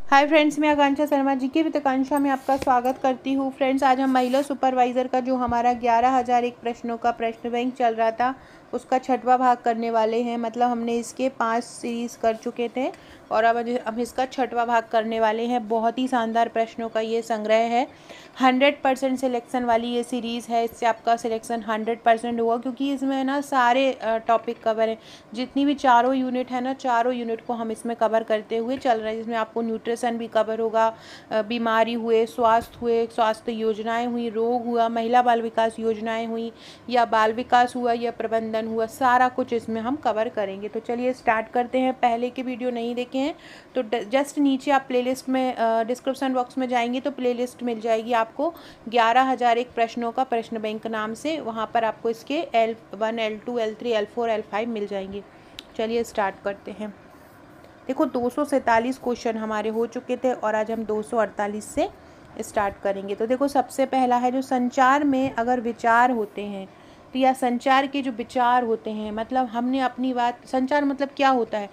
Hi friends, मैं आकांक्षा शर्मा जी के वित्ताकांक्षा में आपका स्वागत करती हूँ। फ्रेंड्स, आज हम महिला सुपरवाइज़र का जो हमारा 11,001 प्रश्नों का प्रश्न बैंक चल रहा था उसका 6वां भाग करने वाले हैं। मतलब हमने इसके 5 सीरीज़ कर चुके थे और अब हम इसका 6वां भाग करने वाले हैं। बहुत ही शानदार प्रश्नों का ये संग्रह है। 100% सिलेक्शन वाली ये सीरीज़ है। इससे आपका सिलेक्शन 100% हुआ, क्योंकि इसमें ना सारे टॉपिक कवर हैं। जितनी भी चारों यूनिट है ना, चारों यूनिट को हम इसमें कवर करते हुए चल रहे हैं। जिसमें आपको न्यूट्रिशन भी कवर होगा, बीमारी हुए, स्वास्थ्य योजनाएं हुई, रोग हुआ, महिला बाल विकास योजनाएं हुई, या बाल विकास हुआ, या प्रबंधन हुआ, सारा कुछ इसमें हम कवर करेंगे। तो चलिए स्टार्ट करते हैं। पहले के वीडियो नहीं देखे हैं तो जस्ट नीचे आप प्लेलिस्ट में डिस्क्रिप्शन बॉक्स में जाएंगे तो प्लेलिस्ट मिल जाएगी आपको 11,001 प्रश्नों का प्रश्न बैंक नाम से। वहाँ पर आपको इसके L1, L2, L3, L4, L5 मिल जाएंगे। चलिए स्टार्ट करते हैं। देखो, 247 क्वेश्चन हमारे हो चुके थे और आज हम 248 से स्टार्ट करेंगे। तो देखो, सबसे पहला है जो संचार में अगर विचार होते हैं तो या संचार के जो विचार होते हैं, मतलब हमने अपनी बात, संचार मतलब क्या होता है,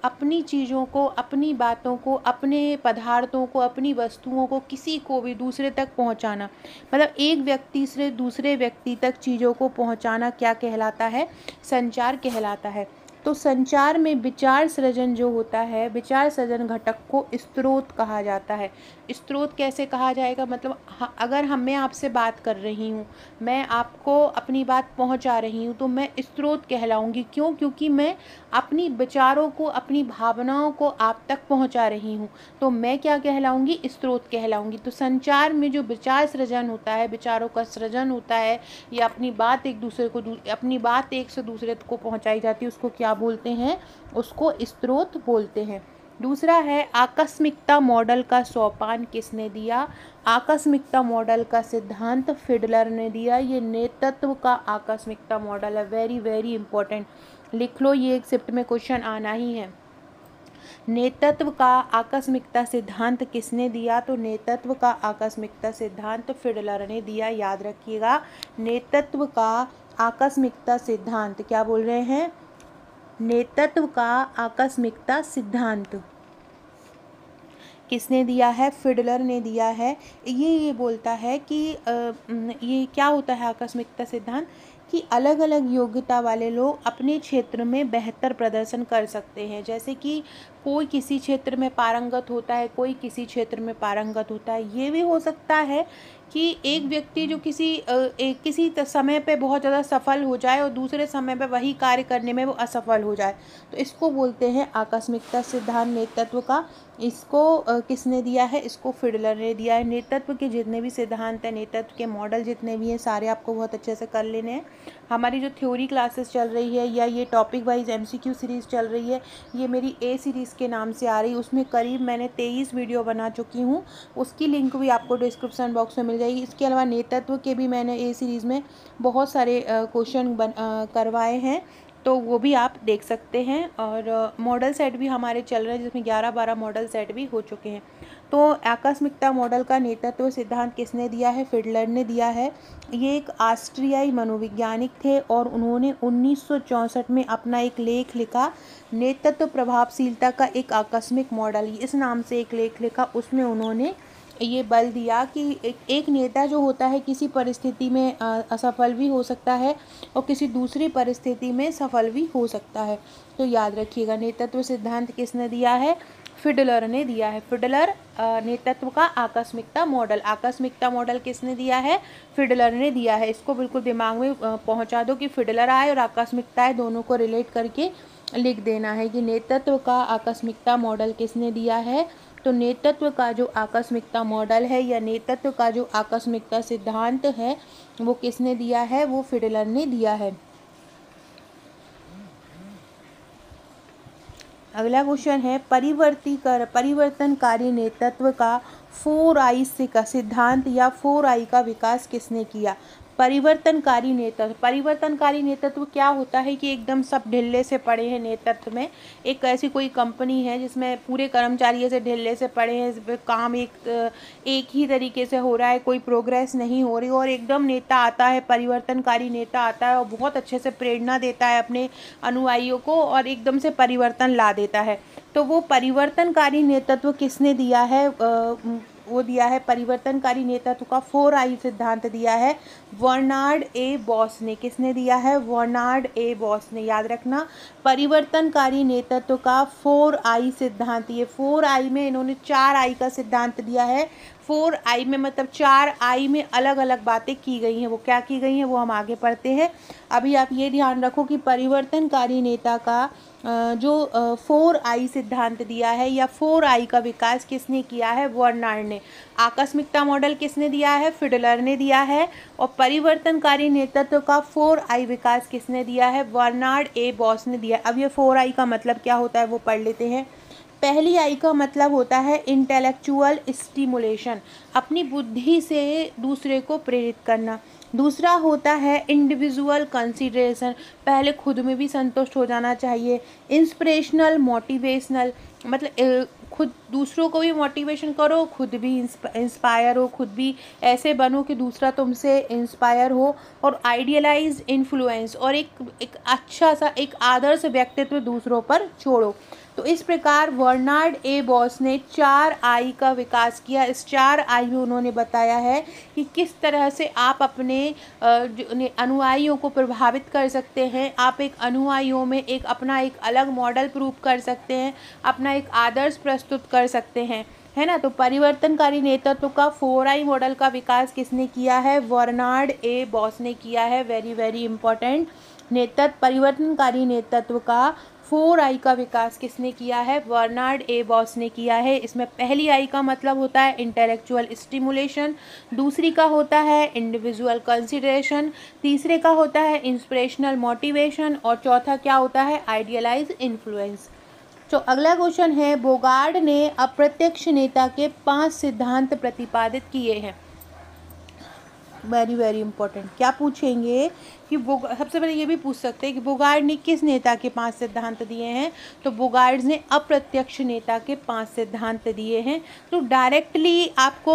अपनी चीज़ों को, अपनी बातों को, अपने पदार्थों को, अपनी वस्तुओं को किसी को भी दूसरे तक पहुंचाना। मतलब एक व्यक्ति से दूसरे व्यक्ति तक चीज़ों को पहुंचाना क्या कहलाता है? संचार कहलाता है। तो संचार में विचार सृजन जो होता है, विचार सृजन घटक को स्रोत कहा जाता है। स्रोत कैसे कहा जाएगा? मतलब अगर मैं आपसे बात कर रही हूँ, मैं आपको अपनी बात पहुँचा रही हूँ, तो मैं स्रोत कहलाऊँगी। क्यों? क्योंकि मैं अपनी विचारों को, अपनी भावनाओं को आप तक पहुँचा रही हूँ। तो मैं क्या कहलाऊँगी? स्रोत कहलाऊँगी। तो संचार में जो विचार सृजन होता है, विचारों का सृजन होता है, या अपनी बात अपनी बात एक से दूसरे को पहुँचाई जाती है, उसको क्या बोलते हैं? उसको स्रोत बोलते हैं। दूसरा है आकस्मिकता मॉडल का सोपान किसने दिया? आकस्मिकता मॉडल का सिद्धांत फिडलर ने दिया। ये नेतृत्व का आकस्मिकता मॉडल है। वेरी वेरी इंपॉर्टेंट, लिख लो, ये एक शिफ्ट में क्वेश्चन आना ही है। नेतृत्व का आकस्मिकता सिद्धांत किसने दिया? तो नेतृत्व का आकस्मिकता सिद्धांत फिडलर ने दिया। याद रखिएगा, नेतृत्व का आकस्मिकता सिद्धांत, क्या बोल रहे हैं? नेतृत्व का आकस्मिकता सिद्धांत किसने दिया है? फिडलर ने दिया है। ये बोलता है कि ये क्या होता है आकस्मिकता सिद्धांत, कि अलग अलग योग्यता वाले लोग अपने क्षेत्र में बेहतर प्रदर्शन कर सकते हैं। जैसे कि कोई किसी क्षेत्र में पारंगत होता है, कोई किसी क्षेत्र में पारंगत होता है। ये भी हो सकता है कि एक व्यक्ति जो किसी समय पे बहुत ज़्यादा सफल हो जाए और दूसरे समय पे वही कार्य करने में वो असफल हो जाए। तो इसको बोलते हैं आकस्मिकता सिद्धांत नेतृत्व का। इसको किसने दिया है? इसको फिडलर ने दिया है। नेतृत्व के जितने भी सिद्धांत हैं, नेतृत्व के मॉडल जितने भी हैं, सारे आपको बहुत अच्छे से कर लेने हैं। हमारी जो थ्योरी क्लासेस चल रही है या ये टॉपिक वाइज MCQ सीरीज़ चल रही है, ये मेरी A सीरीज़ के नाम से आ रही है। उसमें करीब मैंने 23 वीडियो बना चुकी हूँ। उसकी लिंक भी आपको डिस्क्रिप्शन बॉक्स में मिल जाएगी। इसके अलावा नेतृत्व के भी मैंने A सीरीज़ में बहुत सारे क्वेश्चन करवाए हैं, तो वो भी आप देख सकते हैं। और मॉडल सेट भी हमारे चल रहे हैं, जिसमें 11-12 मॉडल सेट भी हो चुके हैं। तो आकस्मिकता मॉडल का नेतृत्व सिद्धांत किसने दिया है? फिडलर ने दिया है। ये एक ऑस्ट्रियाई मनोवैज्ञानिक थे और उन्होंने 1964 में अपना एक लेख लिखा, नेतृत्व प्रभावशीलता का एक आकस्मिक मॉडल, इस नाम से एक लेख लिखा। उसमें उन्होंने ये बल दिया कि एक नेता जो होता है किसी परिस्थिति में असफल भी हो सकता है और किसी दूसरी परिस्थिति में सफल भी हो सकता है। तो याद रखिएगा, नेतृत्व सिद्धांत किसने दिया है? फिडलर ने दिया है। फिडलर नेतृत्व का आकस्मिकता मॉडल किसने दिया है? फिडलर ने दिया है। इसको बिल्कुल दिमाग में पहुंचा दो कि फिडलर आए और आकस्मिकता है, दोनों को रिलेट करके लिख देना है कि नेतृत्व का आकस्मिकता मॉडल किसने दिया है। तो नेतृत्व का जो आकस्मिकता मॉडल है या नेतृत्व का जो आकस्मिकता सिद्धांत है, वो किसने दिया है? वो फिडलर ने दिया है। अगला क्वेश्चन है, परिवर्तनकारी नेतृत्व का 4I का सिद्धांत या 4I का विकास किसने किया? परिवर्तनकारी नेतृत्व। परिवर्तनकारी नेतृत्व क्या होता है कि एकदम सब ढिल्ले से पड़े हैं नेतृत्व में। एक ऐसी कोई कंपनी है जिसमें पूरे कर्मचारी ऐसे ढिल्ले से पड़े हैं, काम एक ही तरीके से हो रहा है, कोई प्रोग्रेस नहीं हो रही, और एकदम नेता आता है, परिवर्तनकारी नेता आता है और बहुत अच्छे से प्रेरणा देता है अपने अनुयायियों को और एकदम से परिवर्तन ला देता है। तो वो परिवर्तनकारी नेतृत्व किसने दिया है? वो दिया है परिवर्तनकारी नेतृत्व का 4I सिद्धांत दिया है बर्नार्ड ए बॉस ने। किसने दिया है? बर्नार्ड ए बॉस ने। याद रखना, परिवर्तनकारी नेतृत्व का 4I सिद्धांत। ये 4I में इन्होंने 4I का सिद्धांत दिया है। 4I में मतलब 4I में अलग अलग बातें की गई हैं। वो क्या की गई हैं वो हम आगे पढ़ते हैं। अभी आप ये ध्यान रखो कि परिवर्तनकारी नेता का जो 4I सिद्धांत दिया है या 4I का विकास किसने किया है? बर्नार्ड ने। आकस्मिकता मॉडल किसने दिया है? फिडलर ने दिया है। और परिवर्तनकारी नेतृत्व का 4I विकास किसने दिया है? बर्नार्ड ए बॉस ने दिया। अब ये 4I का मतलब क्या होता है वो पढ़ लेते हैं। पहली I का मतलब होता है इंटेलेक्चुअल स्टिमुलेशन, अपनी बुद्धि से दूसरे को प्रेरित करना। दूसरा होता है इंडिविजुअल कंसिडरेशन, पहले खुद में भी संतुष्ट हो जाना चाहिए। इंस्पिरेशनल मोटिवेशनल, मतलब खुद दूसरों को भी मोटिवेशन करो, खुद भी इंस्पायर हो, खुद भी ऐसे बनो कि दूसरा तुमसे इंस्पायर हो। और आइडियलाइज इन्फ्लुएंस, और एक अच्छा सा एक आदर्श व्यक्तित्व दूसरों पर छोड़ो। तो इस प्रकार बर्नार्ड ए बॉस ने 4I का विकास किया। इस 4I में उन्होंने बताया है कि किस तरह से आप अपने अनुयायियों को प्रभावित कर सकते हैं। आप एक अनुयायियों में अपना एक अलग मॉडल प्रूव कर सकते हैं, अपना एक आदर्श प्रस्तुत कर सकते हैं, है ना। तो परिवर्तनकारी नेतृत्व का 4I मॉडल का विकास किसने किया है? बर्नार्ड ए बॉस ने किया है। Very very important. परिवर्तनकारी नेतृत्व का 4I का विकास किसने किया है? बर्नार्ड ए बॉस ने किया है। इसमें पहली I का मतलब होता है इंटेलेक्चुअल स्टिमुलेशन, दूसरी का होता है इंडिविजुअल कंसिडरेशन, तीसरे का होता है इंस्पिरेशनल मोटिवेशन, और चौथा क्या होता है? Idealise influence. तो अगला क्वेश्चन है, बोगार्ड ने अप्रत्यक्ष नेता के 5 सिद्धांत प्रतिपादित किए हैं। Very very important. क्या पूछेंगे कि सबसे पहले ये भी पूछ सकते हैं कि बोगार्ड ने किस नेता के 5 सिद्धांत दिए हैं? तो बोगार्ड ने अप्रत्यक्ष नेता के 5 सिद्धांत दिए हैं। तो डायरेक्टली आपको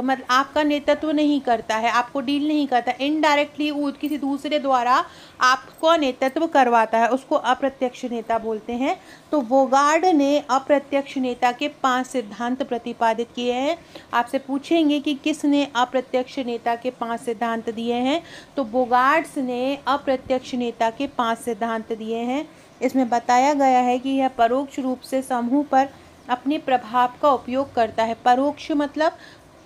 मतलब आपका नेतृत्व नहीं करता है, आपको डील नहीं करता, इनडायरेक्टली वो किसी दूसरे द्वारा आपको नेतृत्व करवाता है, उसको अप्रत्यक्ष नेता बोलते हैं। तो बोगार्ड ने अप्रत्यक्ष नेता के 5 सिद्धांत प्रतिपादित किए हैं। आपसे पूछेंगे कि किसने अप्रत्यक्ष नेता के 5 सिद्धांत दिए हैं? तो बोगार्ड्स ने अप्रत्यक्ष नेता के 5 सिद्धांत दिए हैं। इसमें बताया गया है कि यह परोक्ष रूप से समूह पर अपने प्रभाव का उपयोग करता है। परोक्ष मतलब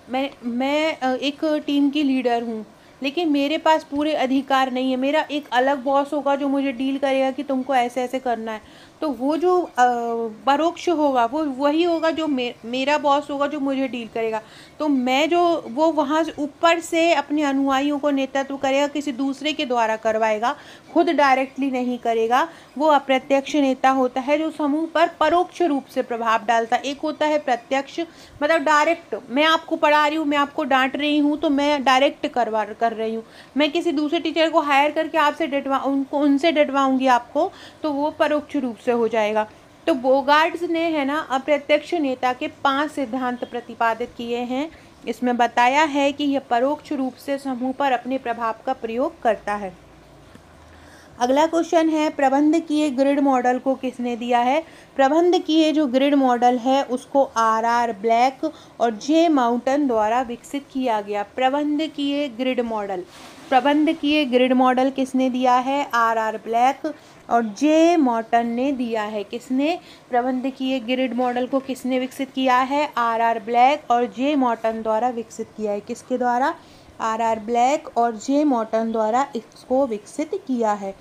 मैं एक टीम की लीडर हूँ, लेकिन मेरे पास पूरे अधिकार नहीं है, मेरा एक अलग बॉस होगा जो मुझे डील करेगा कि तुमको ऐसे ऐसे करना है। तो वो जो परोक्ष होगा वो वही होगा जो मेरा बॉस होगा जो मुझे डील करेगा। तो मैं जो वो वहाँ से ऊपर से अपने अनुयायियों को नेतृत्व करेगा, किसी दूसरे के द्वारा करवाएगा, खुद डायरेक्टली नहीं करेगा। वो अप्रत्यक्ष नेता होता है जो समूह पर परोक्ष रूप से प्रभाव डालता है। एक होता है प्रत्यक्ष, मतलब डायरेक्ट, मैं आपको पढ़ा रही हूँ, मैं आपको डांट रही हूँ तो मैं डायरेक्ट कर रही हूँ। मैं किसी दूसरे टीचर को हायर करके आपसे उनसे डटवाऊंगी आपको, तो वो परोक्ष रूप से हो जाएगा। तो बोगार्ड्स ने है ना अप्रत्यक्ष नेता के 5 सिद्धांत प्रतिपादित किए हैं। इसमें बताया है कि यह परोक्ष रूप से समूह पर अपने प्रभाव का प्रयोग करता है। अगला क्वेश्चन है, प्रबंधकीय ग्रिड मॉडल को किसने दिया है? प्रबंधकीय जो ग्रिड मॉडल है उसको RR ब्लैक और J माउंटन द्वारा विकसित किया गया। प्रबंधकीय ग्रिड मॉडल किसने दिया है? RR ब्लैक और J माउंटन ने दिया है। किसने? प्रबंधकीय ग्रिड मॉडल को किसने विकसित किया है? RR ब्लैक और J माउंटन द्वारा विकसित किया है। किसके द्वारा? RR ब्लैक और J माउंटन द्वारा इसको विकसित किया है।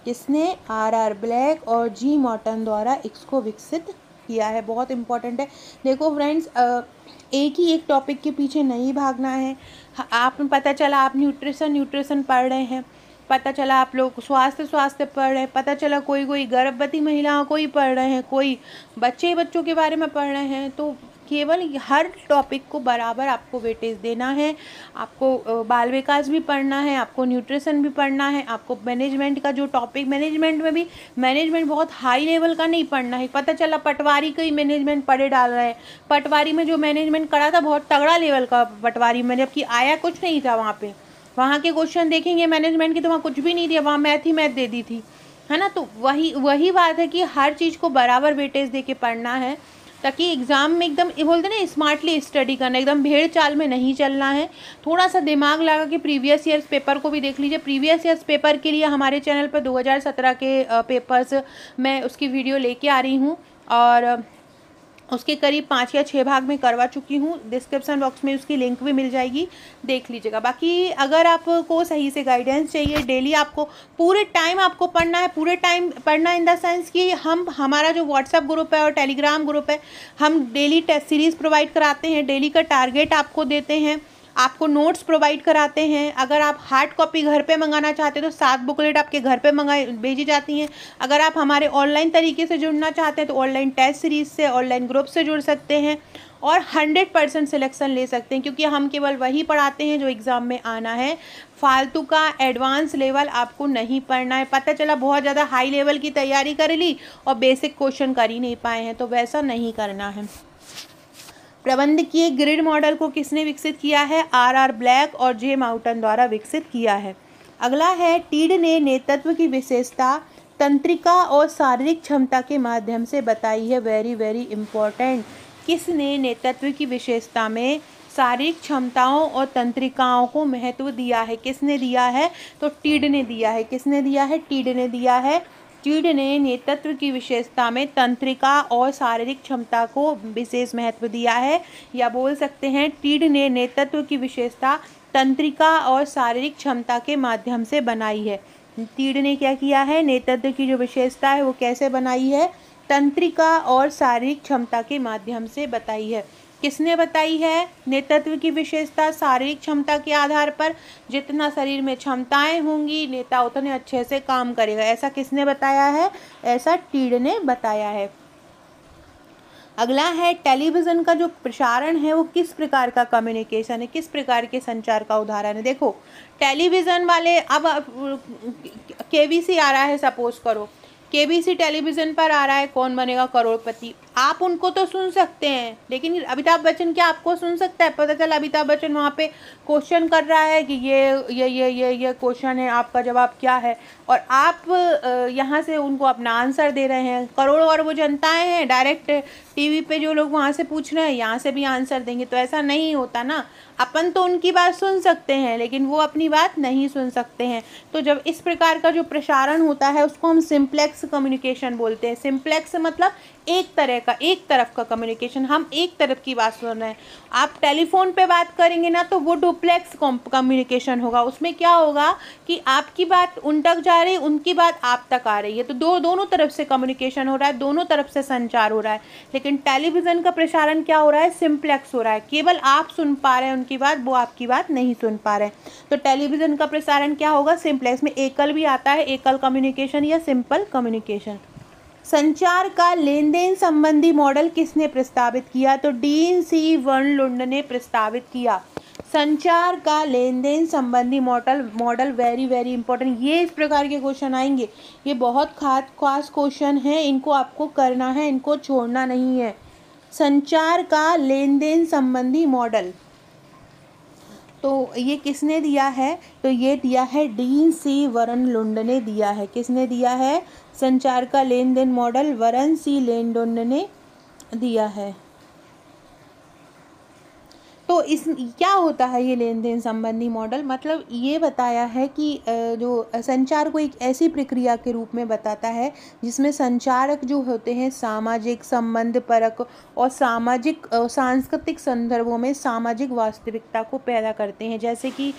किसने? RR ब्लैक और J माउंटन द्वारा इसको विकसित किया है। बहुत इंपॉर्टेंट है। देखो फ्रेंड्स, एक ही एक टॉपिक के पीछे नहीं भागना है। आप पता चला आप न्यूट्रिशन पढ़ रहे हैं, पता चला आप लोग स्वास्थ्य पढ़ रहे हैं, पता चला कोई गर्भवती महिलाओं को ही पढ़ रहे हैं, कोई बच्चों के बारे में पढ़ रहे हैं, तो केवल हर टॉपिक को बराबर आपको वेटेज देना है। आपको बाल विकास भी पढ़ना है, आपको न्यूट्रिशन भी पढ़ना है, आपको मैनेजमेंट का जो टॉपिक, मैनेजमेंट में भी मैनेजमेंट बहुत हाई लेवल का नहीं पढ़ना है। पता चला पटवारी का ही मैनेजमेंट पढ़े डाल रहे हैं, पटवारी में जो मैनेजमेंट करा था बहुत तगड़ा लेवल का पटवारी में, जबकि आया कुछ नहीं था वहाँ पे। वहाँ के क्वेश्चन देखेंगे मैनेजमेंट के तो वहाँ कुछ भी नहीं दिया, वहाँ मैथ ही मैथ दे दी थी, है ना। तो वही बात है कि हर चीज़ को बराबर वेटेज दे के पढ़ना है, ताकि एग्ज़ाम में एकदम बोलते ना स्मार्टली स्टडी करना, एकदम भेड़ चाल में नहीं चलना है। थोड़ा सा दिमाग लगा के प्रीवियस ईयर्स पेपर को भी देख लीजिए। प्रीवियस ईयर्स पेपर के लिए हमारे चैनल पर 2017 के पेपर्स मैं उसकी वीडियो लेके आ रही हूँ, और उसके करीब 5 या 6 भाग में करवा चुकी हूँ। डिस्क्रिप्शन बॉक्स में उसकी लिंक भी मिल जाएगी, देख लीजिएगा। बाकी अगर आपको सही से गाइडेंस चाहिए, डेली आपको पूरे टाइम आपको पढ़ना है, पूरे टाइम पढ़ना इन द सेंस कि हमारा जो व्हाट्सएप ग्रुप है और टेलीग्राम ग्रुप है, हम डेली टेस्ट सीरीज़ प्रोवाइड कराते हैं, डेली का टारगेट आपको देते हैं, आपको नोट्स प्रोवाइड कराते हैं। अगर आप हार्ड कॉपी घर पे मंगाना चाहते हैं तो 7 बुकलेट आपके घर पे भेजी जाती हैं। अगर आप हमारे ऑनलाइन तरीके से जुड़ना चाहते हैं तो ऑनलाइन टेस्ट सीरीज़ से, ऑनलाइन ग्रुप से जुड़ सकते हैं और 100% सिलेक्शन ले सकते हैं, क्योंकि हम केवल वही पढ़ाते हैं जो एग्ज़ाम में आना है। फालतू का एडवांस लेवल आपको नहीं पढ़ना है। पता चला बहुत ज़्यादा हाई लेवल की तैयारी कर ली और बेसिक क्वेश्चन कर ही नहीं पाए हैं, तो वैसा नहीं करना है। प्रबंधकीय ग्रिड मॉडल को किसने विकसित किया है? आर ब्लैक और जे माउटन द्वारा विकसित किया है। अगला है, टीड ने नेतृत्व की विशेषता तंत्रिका और शारीरिक क्षमता के माध्यम से बताई है। Very very important. किसने नेतृत्व की विशेषता में शारीरिक क्षमताओं और तंत्रिकाओं को महत्व दिया है? किसने दिया है? तो टीड ने दिया है। किसने दिया है? टीड ने दिया है। टीड ने नेतृत्व की विशेषता में तंत्रिका और शारीरिक क्षमता को विशेष महत्व दिया है, या बोल सकते हैं टीड ने नेतृत्व की विशेषता तंत्रिका और शारीरिक क्षमता के माध्यम से बनाई है। टीड ने क्या किया है? नेतृत्व की जो विशेषता है वो कैसे बनाई है? तंत्रिका और शारीरिक क्षमता के माध्यम से बताई है। किसने बताई है? नेतृत्व की विशेषता शारीरिक क्षमता के आधार पर। जितना शरीर में क्षमताएं होंगी नेता उतने अच्छे से काम करेगा। ऐसा किसने बताया है? ऐसा टीड ने बताया है। अगला है, टेलीविज़न का जो प्रसारण है वो किस प्रकार का कम्युनिकेशन है, किस प्रकार के संचार का उदाहरण है? देखो, टेलीविज़न वाले, अब केबीसी आ रहा है, सपोज करो केबीसी टेलीविज़न पर आ रहा है कौन बनेगा करोड़पति, आप उनको तो सुन सकते हैं, लेकिन अमिताभ बच्चन क्या आपको सुन सकता है? पता चला अमिताभ बच्चन वहाँ पे क्वेश्चन कर रहा है कि ये क्वेश्चन है, आपका जवाब क्या है, और आप यहाँ से उनको अपना आंसर दे रहे हैं। करोड़ों और वो जनताएं हैं, डायरेक्ट टीवी पे जो लोग वहाँ से पूछ रहे हैं यहाँ से भी आंसर देंगे, तो ऐसा नहीं होता ना। अपन तो उनकी बात सुन सकते हैं लेकिन वो अपनी बात नहीं सुन सकते हैं। तो जब इस प्रकार का जो प्रसारण होता है उसको हम सिंप्लेक्स कम्युनिकेशन बोलते हैं। सिंप्लेक्स मतलब एक तरफ का कम्युनिकेशन, हम एक तरफ की बात सुन रहे हैं। आप टेलीफोन पे बात करेंगे ना तो वो डुप्लेक्स कम्युनिकेशन होगा। उसमें क्या होगा कि आपकी बात उन तक जा रही है, उनकी बात आप तक आ रही है, तो दोनों तरफ से कम्युनिकेशन हो रहा है, दोनों तरफ से संचार हो रहा है। लेकिन टेलीविज़न का प्रसारण क्या हो रहा है? सिंप्लेक्स हो रहा है। केवल आप सुन पा रहे हैं उनकी बात, वो आपकी बात नहीं सुन पा रहे हैं। तो टेलीविज़न का प्रसारण क्या होगा? सिंप्लेक्स में एकल भी आता है, एकल कम्युनिकेशन या सिंपल कम्युनिकेशन। संचार का लेन देन संबंधी मॉडल किसने प्रस्तावित किया? तो डीन सी वर्नलुंड ने प्रस्तावित किया। संचार का लेन देन संबंधी मॉडल वेरी वेरी इंपॉर्टेंट। ये इस प्रकार के क्वेश्चन आएंगे, ये बहुत खास क्वेश्चन है, इनको आपको करना है, इनको छोड़ना नहीं है। संचार का लेन देन संबंधी मॉडल तो ये किसने दिया है? तो ये दिया है डीन सी वर्नलुंड ने दिया है। किसने दिया है? संचार का लेन देन मॉडल वरन सी वर्नलुंड ने दिया है। तो इस क्या होता है ये लेन देन संबंधी मॉडल? मतलब ये बताया है कि जो संचार को एक ऐसी प्रक्रिया के रूप में बताता है जिसमें संचारक जो होते हैं सामाजिक संबंध परक और सामाजिक सांस्कृतिक संदर्भों में सामाजिक वास्तविकता को पैदा करते हैं। जैसे कि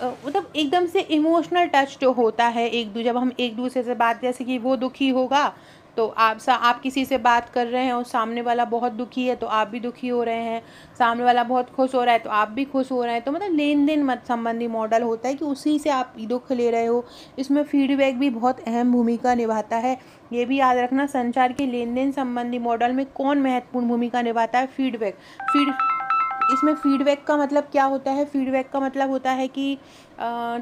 मतलब एकदम से इमोशनल टच जो होता है जब हम एक दूसरे से बात, जैसे कि वो दुखी होगा तो आप किसी से बात कर रहे हैं और सामने वाला बहुत दुखी है तो आप भी दुखी हो रहे हैं, सामने वाला बहुत खुश हो रहा है तो आप भी खुश हो रहे हैं। तो मतलब लेन देन मत संबंधी मॉडल होता है कि उसी से आप दुख ले रहे हो। इसमें फीडबैक भी बहुत अहम भूमिका निभाता है। ये भी याद रखना, संचार के लेन देन संबंधी मॉडल में कौन महत्वपूर्ण भूमिका निभाता है? फीडबैक। इसमें फीडबैक का मतलब क्या होता है? फीडबैक का मतलब होता है कि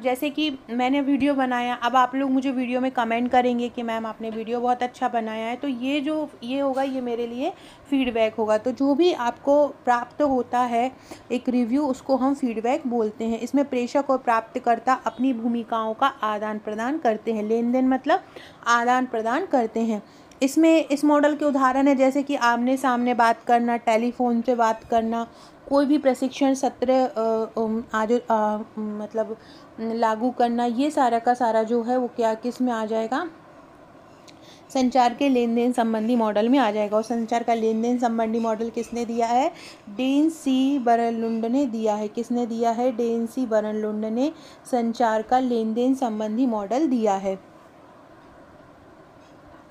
जैसे कि मैंने वीडियो बनाया, अब आप लोग मुझे वीडियो में कमेंट करेंगे कि मैम आपने वीडियो बहुत अच्छा बनाया है, तो ये होगा, ये मेरे लिए फीडबैक होगा। तो जो भी आपको प्राप्त होता है एक रिव्यू, उसको हम फीडबैक बोलते हैं। इसमें प्रेषक और प्राप्तकर्ता अपनी भूमिकाओं का आदान प्रदान करते हैं। लेन देन मतलब आदान प्रदान करते हैं। इसमें इस मॉडल के उदाहरण है जैसे कि आमने सामने बात करना, टेलीफोन से बात करना, कोई भी प्रशिक्षण सत्र मतलब लागू करना, ये सारा का सारा जो है वो किस में आ जाएगा? संचार के लेन देन संबंधी मॉडल में आ जाएगा। और संचार का लेन देन संबंधी मॉडल किसने दिया है? डेन सी बर्नलुंड ने दिया है। किसने दिया है? डेन सी बर्नलुंड ने संचार का लेन देन संबंधी मॉडल दिया है।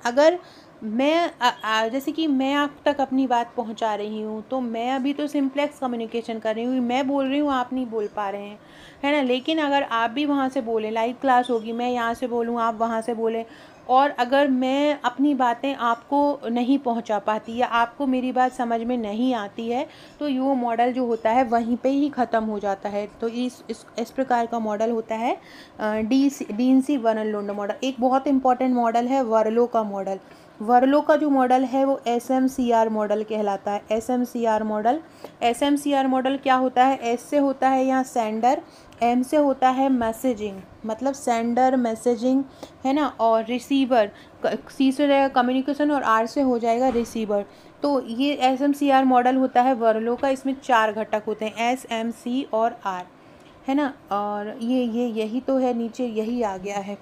अगर मैं जैसे कि मैं आप तक अपनी बात पहुंचा रही हूं, तो मैं अभी तो सिंप्लेक्स कम्युनिकेशन कर रही हूँ, मैं बोल रही हूँ, आप नहीं बोल पा रहे हैं, है ना। लेकिन अगर आप भी वहाँ से बोलें, लाइव क्लास होगी, मैं यहाँ से बोलूँ, आप वहाँ से बोलें, और अगर मैं अपनी बातें आपको नहीं पहुँचा पाती या आपको मेरी बात समझ में नहीं आती है, तो ये मॉडल जो होता है वहीं पे ही ख़त्म हो जाता है। तो इस प्रकार का मॉडल होता है डीन सी बर्नलुंड मॉडल। एक बहुत इंपॉर्टेंट मॉडल है वर्लो का मॉडल। वर्लो का जो मॉडल है वो SMCR मॉडल कहलाता है। SMCR मॉडल क्या होता है? S से होता है यहाँ सेंडर, M से होता है मैसेजिंग, मतलब सेंडर मैसेजिंग, है ना, और रिसीवर, C से हो जाएगा कम्युनिकेशन, और R से हो जाएगा रिसीवर। तो ये SMCR मॉडल होता है वर्लो का। इसमें 4 घटक होते हैं, S, M, C और R, है ना। और यही तो है, नीचे यही आ गया है।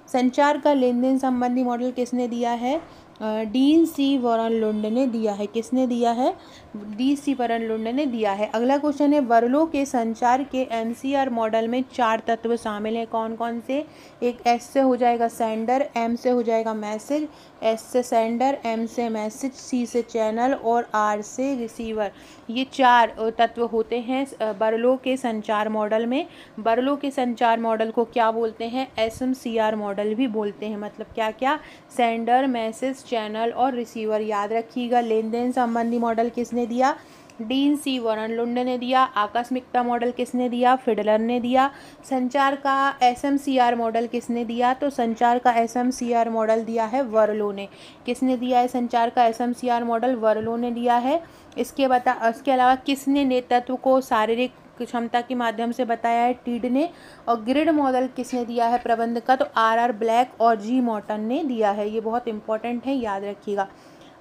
संचार का लेन देन संबंधी मॉडल किसने दिया है? डीन सी बर्नलुंड ने दिया है। किसने दिया है? डी सी बर्नलुंड ने दिया है। अगला क्वेश्चन है, वर्लो के संचार के MCR मॉडल में 4 तत्व शामिल हैं। कौन कौन से? एक S से हो जाएगा सेंडर, M से हो जाएगा मैसेज, S से सेंडर, M से मैसेज, C से चैनल और R से रिसीवर। ये 4 तत्व होते हैं वर्लो के संचार मॉडल में। वर्लो के संचार मॉडल को क्या बोलते हैं? SMCR मॉडल भी बोलते हैं। मतलब क्या क्या? सेंडर, मैसेज, चैनल और रिसीवर। याद रखिएगा। लेन देन संबंधी मॉडल किसने दिया? डीन सी बर्नलुंड ने दिया। आकस्मिकता मॉडल किसने दिया? फिडलर ने दिया। संचार का SMCR मॉडल किसने दिया? तो संचार का SMCR मॉडल दिया है वर्लो ने। किसने दिया है संचार का SMCR मॉडल? वर्लो ने दिया है। इसके अलावा किसने नेतृत्व को शारीरिक क्षमता के माध्यम से बताया है? टीड ने। और ग्रिड मॉडल किसने दिया है प्रबंध का? तो RR ब्लैक और G मॉर्टन ने दिया है। ये बहुत इंपॉर्टेंट है, याद रखिएगा।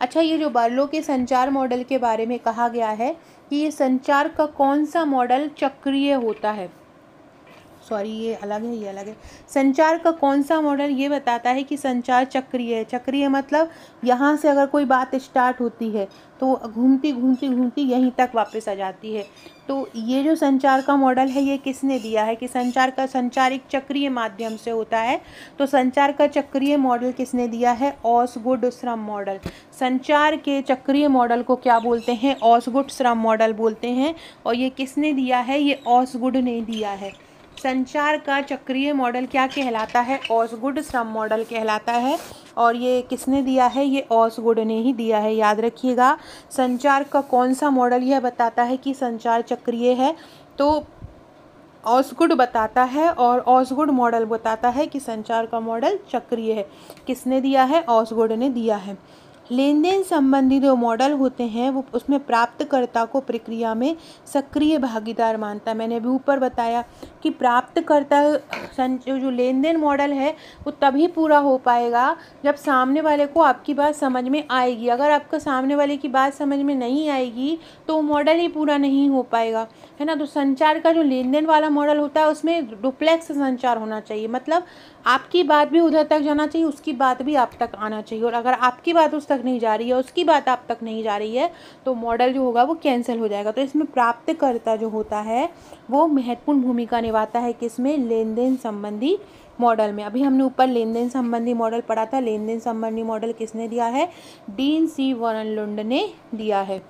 अच्छा, ये जो वर्लो के संचार मॉडल के बारे में कहा गया है कि ये संचार का कौन सा मॉडल चक्रीय होता है? सॉरी, ये अलग है, ये अलग है। संचार का कौन सा मॉडल ये बताता है कि संचार चक्रीय है? चक्रीय मतलब यहाँ से अगर कोई बात स्टार्ट होती है तो घूमती घूमती घूमती यहीं तक वापस आ जाती है। तो ये जो संचार का मॉडल है ये किसने दिया है कि संचार एक चक्रीय माध्यम से होता है? तो संचार का चक्रीय मॉडल किसने दिया है? ऑसगुड श्रम मॉडल। संचार के चक्रीय मॉडल को क्या बोलते हैं? ऑसगुड श्रम मॉडल बोलते हैं। और ये किसने दिया है? ये ऑसगुड ने दिया है। संचार का चक्रीय मॉडल क्या कहलाता है? ऑसगुड श्रम मॉडल कहलाता है। और ये किसने दिया है? ये ऑसगुड ने ही दिया है। याद रखिएगा। संचार का कौन सा मॉडल यह बताता है कि संचार चक्रीय है? तो ऑसगुड बताता है, और ऑसगुड मॉडल बताता है कि संचार का मॉडल चक्रीय है। किसने दिया है? ऑसगुड ने दिया है। लेन देन संबंधी जो मॉडल होते हैं वो उसमें प्राप्तकर्ता को प्रक्रिया में सक्रिय भागीदार मानता है। मैंने अभी ऊपर बताया कि प्राप्तकर्ता जो लेन देन मॉडल है वो तभी पूरा हो पाएगा जब सामने वाले को आपकी बात समझ में आएगी। अगर आपका सामने वाले की बात समझ में नहीं आएगी तो मॉडल ही पूरा नहीं हो पाएगा, है ना। तो संचार का जो लेन देन वाला मॉडल होता है उसमें डुप्लेक्स संचार होना चाहिए। मतलब आपकी बात भी उधर तक जाना चाहिए, उसकी बात भी आप तक आना चाहिए। और अगर आपकी बात उस तक नहीं जा रही है, उसकी बात आप तक नहीं जा रही है, तो मॉडल जो होगा वो कैंसिल हो जाएगा। तो इसमें प्राप्तकर्ता जो होता है वो महत्वपूर्ण भूमिका निभाता है किसमें, लेन देन संबंधी मॉडल में। अभी हमने ऊपर लेन देन संबंधी मॉडल पढ़ा था। लेन देन संबंधी मॉडल किसने दिया है, डीन सी वॉरेन-लुंड ने दिया है।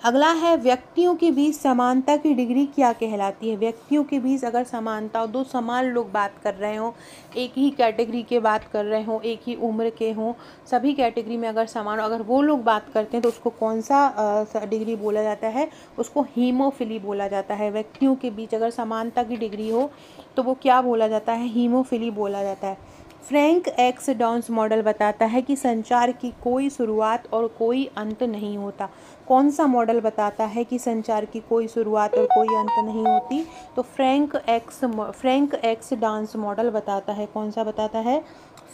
अगला है व्यक्तियों के बीच समानता की डिग्री क्या कहलाती है। व्यक्तियों के बीच अगर समानता हो, दो समान लोग बात कर रहे हो, एक ही कैटेगरी के बात कर रहे हो, एक ही उम्र के हों, सभी कैटेगरी में अगर समान हो, अगर वो लोग बात करते हैं तो उसको कौन सा डिग्री बोला जाता है, उसको हीमोफिली बोला जाता है। व्यक्तियों के बीच अगर समानता की डिग्री हो तो वो क्या बोला जाता है, हीमोफिली बोला जाता है। फ्रैंक एक्स डॉन्स मॉडल बताता है कि संचार की कोई शुरुआत और कोई अंत नहीं होता। कौन सा मॉडल बताता है कि संचार की कोई शुरुआत और कोई अंत नहीं होती, तो फ्रैंक एक्स डांस मॉडल बताता है। कौन सा बताता है,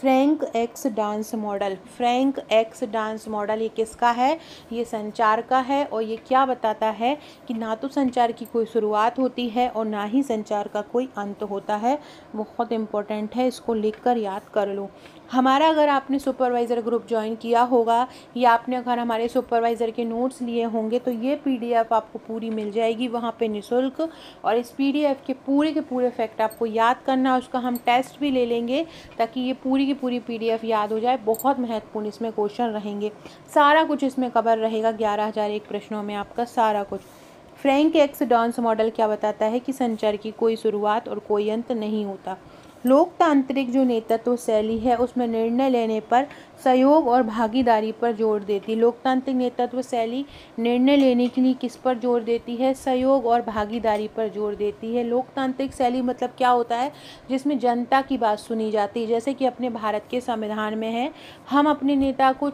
Frank x dance model. Frank x dance model ये किसका है, ये संचार का है। और ये क्या बताता है कि ना तो संचार की कोई शुरुआत होती है और ना ही संचार का कोई अंत होता है। बहुत इंपॉर्टेंट है, इसको लिखकर याद कर लो। हमारा अगर आपने सुपरवाइज़र ग्रुप ज्वाइन किया होगा या आपने अगर हमारे सुपरवाइज़र के नोट्स लिए होंगे तो ये पीडीएफ आपको पूरी मिल जाएगी वहाँ पे निःशुल्क। और इस पीडीएफ के पूरे फैक्ट आपको याद करना, उसका हम टेस्ट भी ले लेंगे ताकि ये पूरी की पूरी पीडीएफ याद हो जाए। बहुत महत्वपूर्ण इसमें क्वेश्चन रहेंगे, सारा कुछ इसमें कवर रहेगा। 11,001 प्रश्नों में आपका सारा कुछ। फ्रैंक एक्स डॉन्स मॉडल क्या बताता है कि संचार की कोई शुरुआत और कोई अंत नहीं होता। लोकतांत्रिक जो नेतृत्व शैली है उसमें निर्णय लेने पर सहयोग और भागीदारी पर जोर देती है। लोकतांत्रिक नेतृत्व शैली निर्णय लेने के लिए किस पर जोर देती है, सहयोग और भागीदारी पर जोर देती है। लोकतांत्रिक शैली मतलब क्या होता है, जिसमें जनता की बात सुनी जाती है। जैसे कि अपने भारत के संविधान में है, हम अपने नेता को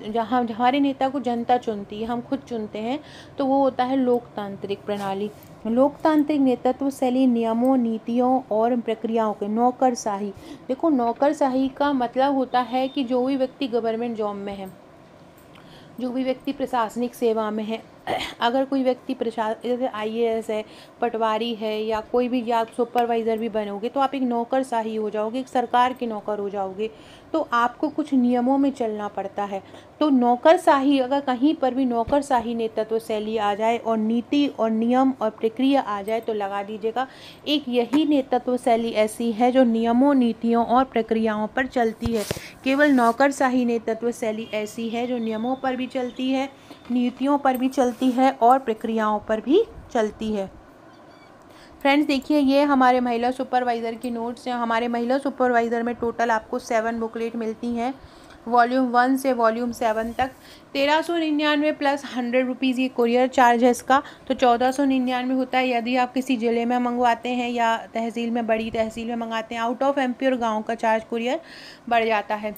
जहाँ हमारे नेता को जनता चुनती है, हम खुद चुनते हैं, तो वो होता है लोकतांत्रिक प्रणाली। लोकतांत्रिक नेतृत्व शैली नियमों, नीतियों और प्रक्रियाओं के नौकरशाही। देखो, नौकरशाही का मतलब होता है कि जो भी व्यक्ति गवर्नमेंट जॉब में है, जो भी व्यक्ति प्रशासनिक सेवा में है, अगर कोई व्यक्ति जैसे आईएएस है, पटवारी है, या कोई भी, या आप सुपरवाइज़र भी बनोगे तो आप एक नौकरशाही हो जाओगे, एक सरकार के नौकर हो जाओगे। तो आपको कुछ नियमों में चलना पड़ता है। तो नौकरशाही, अगर कहीं पर भी नौकरशाही नेतृत्व शैली आ जाए और नीति और नियम और प्रक्रिया आ जाए तो लगा दीजिएगा एक यही नेतृत्व शैली ऐसी है जो नियमों, नीतियों और प्रक्रियाओं पर चलती है। केवल नौकरशाही नेतृत्व शैली ऐसी है जो नियमों पर भी चलती है, नीतियों पर भी चलती है और प्रक्रियाओं पर भी चलती है। फ्रेंड्स देखिए, ये हमारे महिला सुपरवाइज़र की नोट्स हैं। हमारे महिला सुपरवाइज़र में टोटल आपको 7 बुकलेट मिलती हैं, वॉल्यूम 1 से वॉल्यूम 7 तक। 1399 प्लस 100 रुपीज़ ये कुरियर चार्ज है इसका, तो 1499 होता है। यदि आप किसी ज़िले में मंगवाते हैं या तहसील में, बड़ी तहसील में मंगाते हैं, आउट ऑफ एमपी और गाँव का चार्ज कुरियर बढ़ जाता है।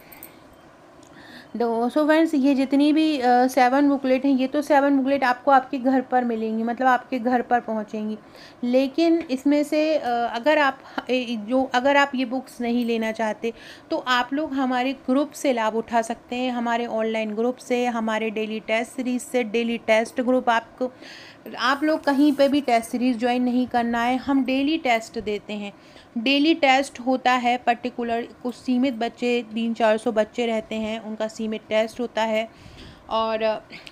सो फ्रेंड्स, ये जितनी भी 7 बुकलेट हैं, ये तो 7 बुकलेट आपको आपके घर पर मिलेंगी, मतलब आपके घर पर पहुंचेंगी। लेकिन इसमें से अगर आप ये बुक्स नहीं लेना चाहते तो आप लोग हमारे ग्रुप से लाभ उठा सकते हैं। हमारे ऑनलाइन ग्रुप से, हमारे डेली टेस्ट सीरीज़ से। डेली टेस्ट ग्रुप आप लोग कहीं पे भी टेस्ट सीरीज़ ज्वाइन नहीं करना है, हम डेली टेस्ट देते हैं। डेली टेस्ट होता है, पर्टिकुलर कुछ सीमित बच्चे, 300-400 बच्चे रहते हैं, उनका सीमित टेस्ट होता है। और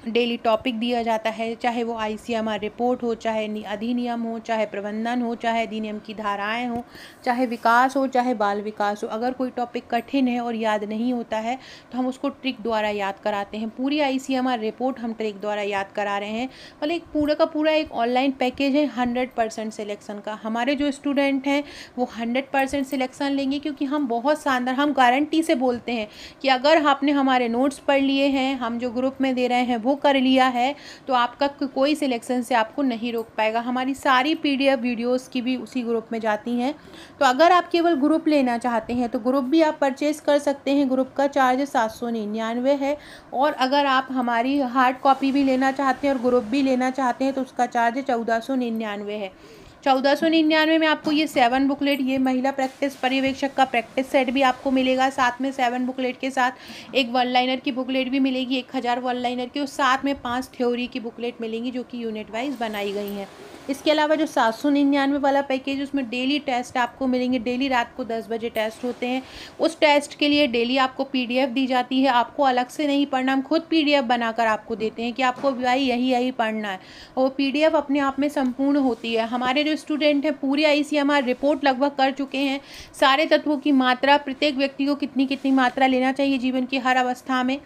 डेली टॉपिक दिया जाता है, चाहे वो आईसीएमआर रिपोर्ट हो, चाहे अधिनियम हो, चाहे प्रबंधन हो, चाहे अधिनियम की धाराएं हो, चाहे विकास हो, चाहे बाल विकास हो। अगर कोई टॉपिक कठिन है और याद नहीं होता है तो हम उसको ट्रिक द्वारा याद कराते हैं। पूरी आईसीएमआर रिपोर्ट हम ट्रिक द्वारा याद करा रहे हैं। मतलब एक पूरा का पूरा एक ऑनलाइन पैकेज है 100% सिलेक्शन का। हमारे जो स्टूडेंट हैं वो 100% सिलेक्शन लेंगे, क्योंकि हम बहुत शानदार, हम गारंटी से बोलते हैं कि अगर आपने हमारे नोट्स पढ़ लिए हैं, हम जो ग्रुप में दे रहे हैं वो कर लिया है, तो आपका कोई सिलेक्शन से आपको नहीं रोक पाएगा। हमारी सारी पीडीएफ वीडियोस की भी उसी ग्रुप में जाती हैं। तो अगर आप केवल ग्रुप लेना चाहते हैं तो ग्रुप भी आप परचेज़ कर सकते हैं। ग्रुप का चार्ज 799 है। और अगर आप हमारी हार्ड कॉपी भी लेना चाहते हैं और ग्रुप भी लेना चाहते हैं तो उसका चार्ज 1499 है। 1499 में आपको ये 7 बुकलेट, ये महिला प्रैक्टिस पर्यवेक्षक का प्रैक्टिस सेट भी आपको मिलेगा, साथ में 7 बुकलेट के साथ एक वन लाइनर की बुकलेट भी मिलेगी, 1000 वन लाइनर की, और साथ में 5 थ्योरी की बुकलेट मिलेंगी जो कि यूनिट वाइज बनाई गई हैं। इसके अलावा जो 799 वाला पैकेज, उसमें डेली टेस्ट आपको मिलेंगे। डेली रात को 10 बजे टेस्ट होते हैं। उस टेस्ट के लिए डेली आपको PDF दी जाती है, आपको अलग से नहीं पढ़ना, हम खुद PDF बनाकर आपको देते हैं कि आपको भाई यही पढ़ना है, और PDF अपने आप में संपूर्ण होती है। हमारे जो स्टूडेंट हैं पूरी ICMR रिपोर्ट लगभग कर चुके हैं, सारे तत्वों की मात्रा, प्रत्येक व्यक्ति को कितनी कितनी मात्रा लेना चाहिए जीवन की हर अवस्था में,